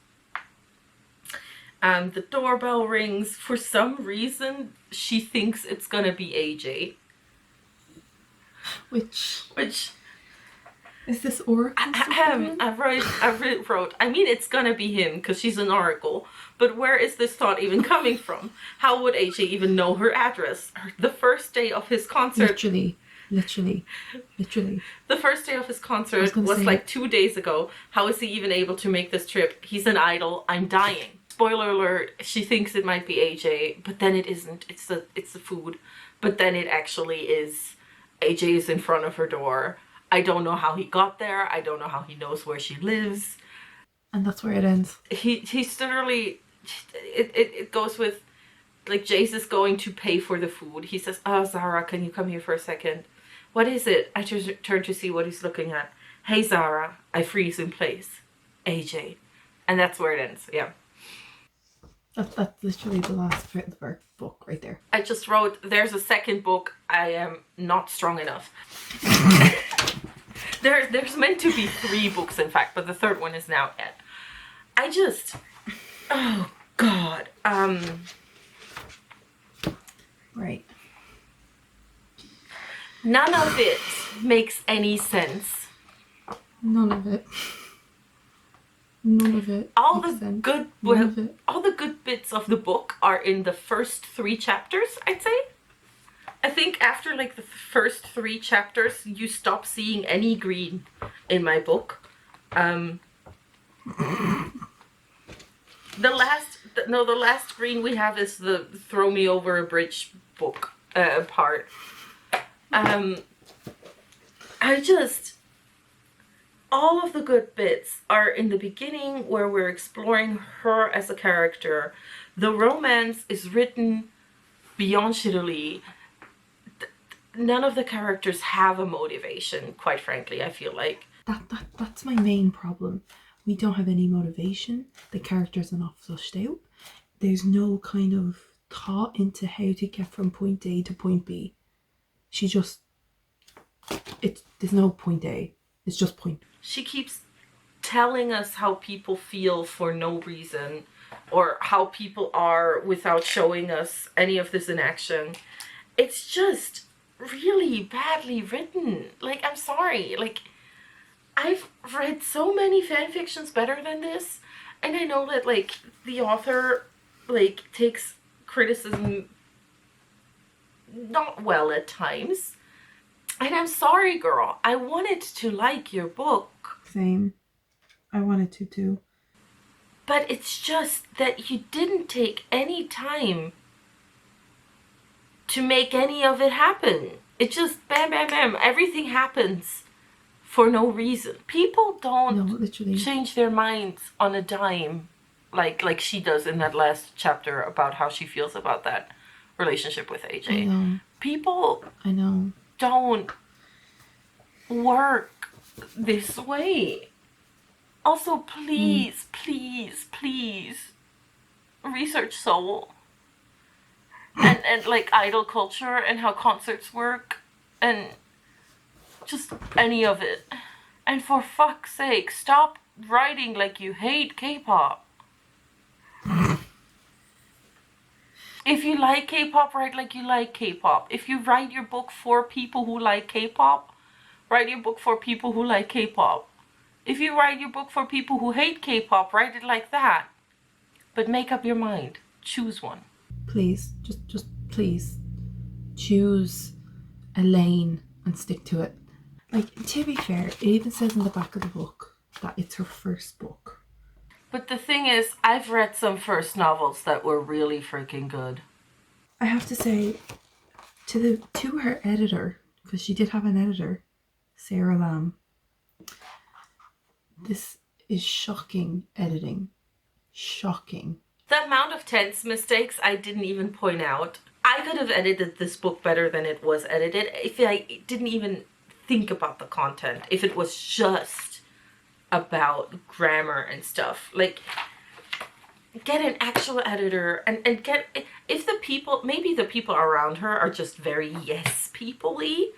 And the doorbell rings. For some reason, she thinks it's gonna be AJ. Which is this oracle? I wrote, I mean, it's gonna be him because she's an oracle. But where is this thought even coming from? How would AJ even know her address? The first day of his concert. Literally. The first day of his concert was like 2 days ago. How is he even able to make this trip? He's an idol. I'm dying. Spoiler alert, she thinks it might be AJ, but then it isn't. It's the food. But then it actually is. AJ is in front of her door. I don't know how he got there. I don't know how he knows where she lives. And that's where it ends. He's literally, it goes with, like, Jace is going to pay for the food. He says, oh, Zara, can you come here for a second? What is it? I turn to see what he's looking at. Hey, Zara, I freeze in place. AJ. And that's where it ends, yeah. That's literally the last bit of our book right there. I just wrote, there's a second book. I am not strong enough. There's meant to be 3 books, in fact, but the third one is now out. Oh, God. Right. None of it makes any sense. None of it. All the good bits of the book are in the first 3 chapters, I'd say. I think after like the first 3 chapters, you stop seeing any green in my book. The last green we have is the throw me over a bridge book part. All of the good bits are in the beginning where we're exploring her as a character. The romance is written beyond shittily. none of the characters have a motivation, quite frankly, I feel like. That's my main problem. We don't have any motivation. The characters are not flushed out. There's no kind of thought into how to get from point A to point B. There's no point A. It's just point B. She keeps telling us how people feel for no reason, or how people are, without showing us any of this in action. It's just really badly written. Like, I'm sorry. Like, I've read so many fan fictions better than this, and I know that, like, the author, like, takes criticism not well at times. And I'm sorry, girl. I wanted to like your book. Same. I wanted to too. But it's just that you didn't take any time to make any of it happen. It just bam, bam, bam. Everything happens for no reason. People don't change their minds on a dime like she does in that last chapter about how she feels about that relationship with AJ. I know. People don't work this way. Also, please, please, please research soul and like idol culture and how concerts work and just any of it. And for fuck's sake, stop writing like you hate K-pop. If you like K-pop, write like you like K-pop. If you write your book for people who like K-pop, write your book for people who like K-pop. If you write your book for people who hate K-pop, write it like that. But make up your mind. Choose one. Please, just please, choose a lane and stick to it. Like, to be fair, it even says in the back of the book that it's her first book. But the thing is, I've read some first novels that were really freaking good. I have to say, to her editor, because she did have an editor, Sarah Lamb, this is shocking editing. Shocking. The amount of tense mistakes I didn't even point out. I could have edited this book better than it was edited if I didn't even think about the content. If it was just about grammar and stuff. Like, get an actual editor and get... If the people... Maybe the people around her are just very yes people-y.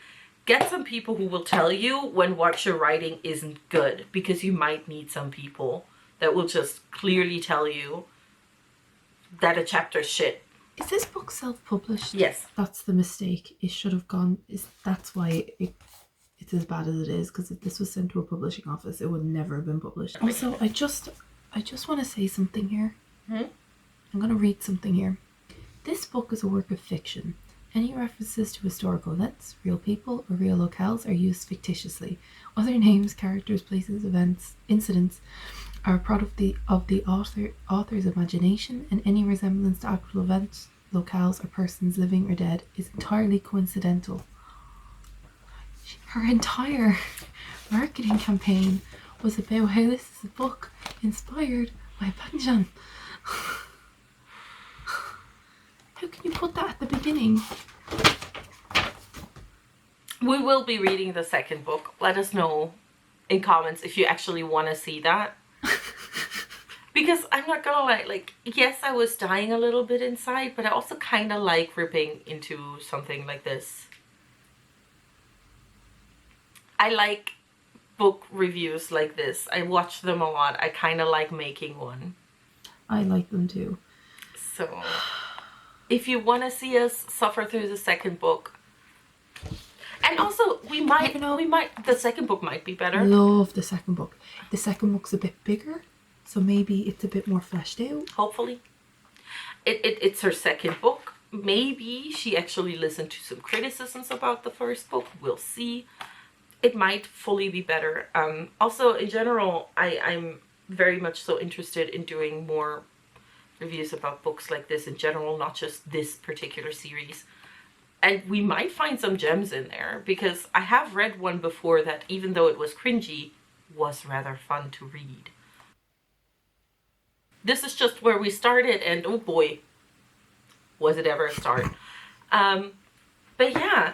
Get some people who will tell you when what you're writing isn't good, because you might need some people that will just clearly tell you that a chapter's shit. Is this book self-published? Yes. That's the mistake. It should have gone... That's why it's as bad as it is, because if this was sent to a publishing office, it would never have been published. Also, I just want to say something here. I'm going to read something here. This book is a work of fiction. Any references to historical events, real people, or real locales are used fictitiously. Other names, characters, places, events, incidents are a product of the author's imagination, and any resemblance to actual events, locales, or persons living or dead is entirely coincidental. Her entire marketing campaign was about how this is a book inspired by Banjan. How can you put that at the beginning? We will be reading the second book. Let us know in comments if you actually want to see that. Because I'm not gonna lie, like, yes, I was dying a little bit inside, but I also kind of like ripping into something like this. I like book reviews like this. I watch them a lot. I kind of like making one. I like them too. So, if you want to see us suffer through the second book, and also the second book might be better. Love the second book. The second book's a bit bigger, so maybe it's a bit more fleshed out. Hopefully. It's her second book. Maybe she actually listened to some criticisms about the first book. We'll see. It might fully be better. Also, in general, I'm very much so interested in doing more reviews about books like this in general, not just this particular series. And we might find some gems in there, because I have read one before that, even though it was cringy, was rather fun to read. This is just where we started, and oh boy, was it ever a start. But yeah.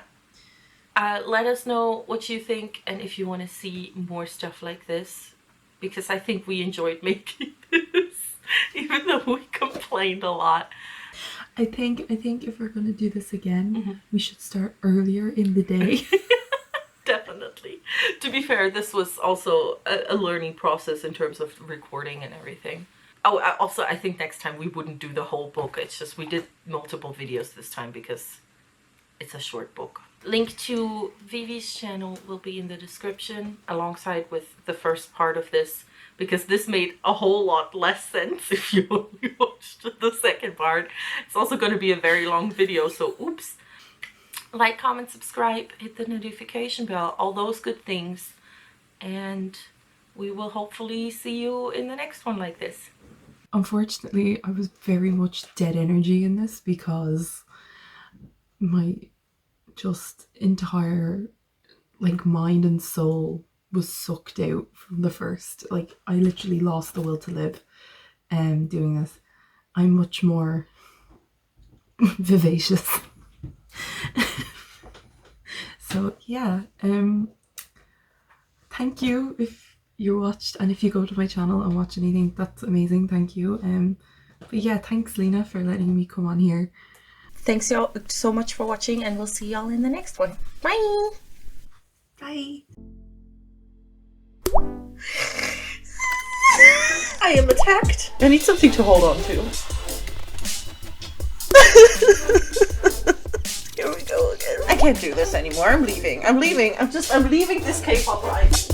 Let us know what you think and if you want to see more stuff like this, because I think we enjoyed making this, even though we complained a lot. I think if we're going to do this again, we should start earlier in the day. Definitely. To be fair, this was also a learning process in terms of recording and everything. Oh, also, I think next time we wouldn't do the whole book. It's just we did multiple videos this time because it's a short book. Link to Vivi's channel will be in the description alongside with the first part of this, because this made a whole lot less sense if you only watched the second part. It's also going to be a very long video, so oops. Like, comment, subscribe, hit the notification bell, all those good things. And we will hopefully see you in the next one like this. Unfortunately, I was very much dead energy in this because my just entire like mind and soul was sucked out from the first. Like, I literally lost the will to live doing this. I'm much more vivacious. So yeah, thank you if you watched, and if you go to my channel and watch anything, that's amazing, thank you. But yeah, thanks Lena for letting me come on here. Thanks y'all so much for watching, and we'll see y'all in the next one. Bye! Bye! I am attacked. I need something to hold on to. Here we go again. I can't do this anymore. I'm leaving. I'm leaving. I'm leaving this K-pop life.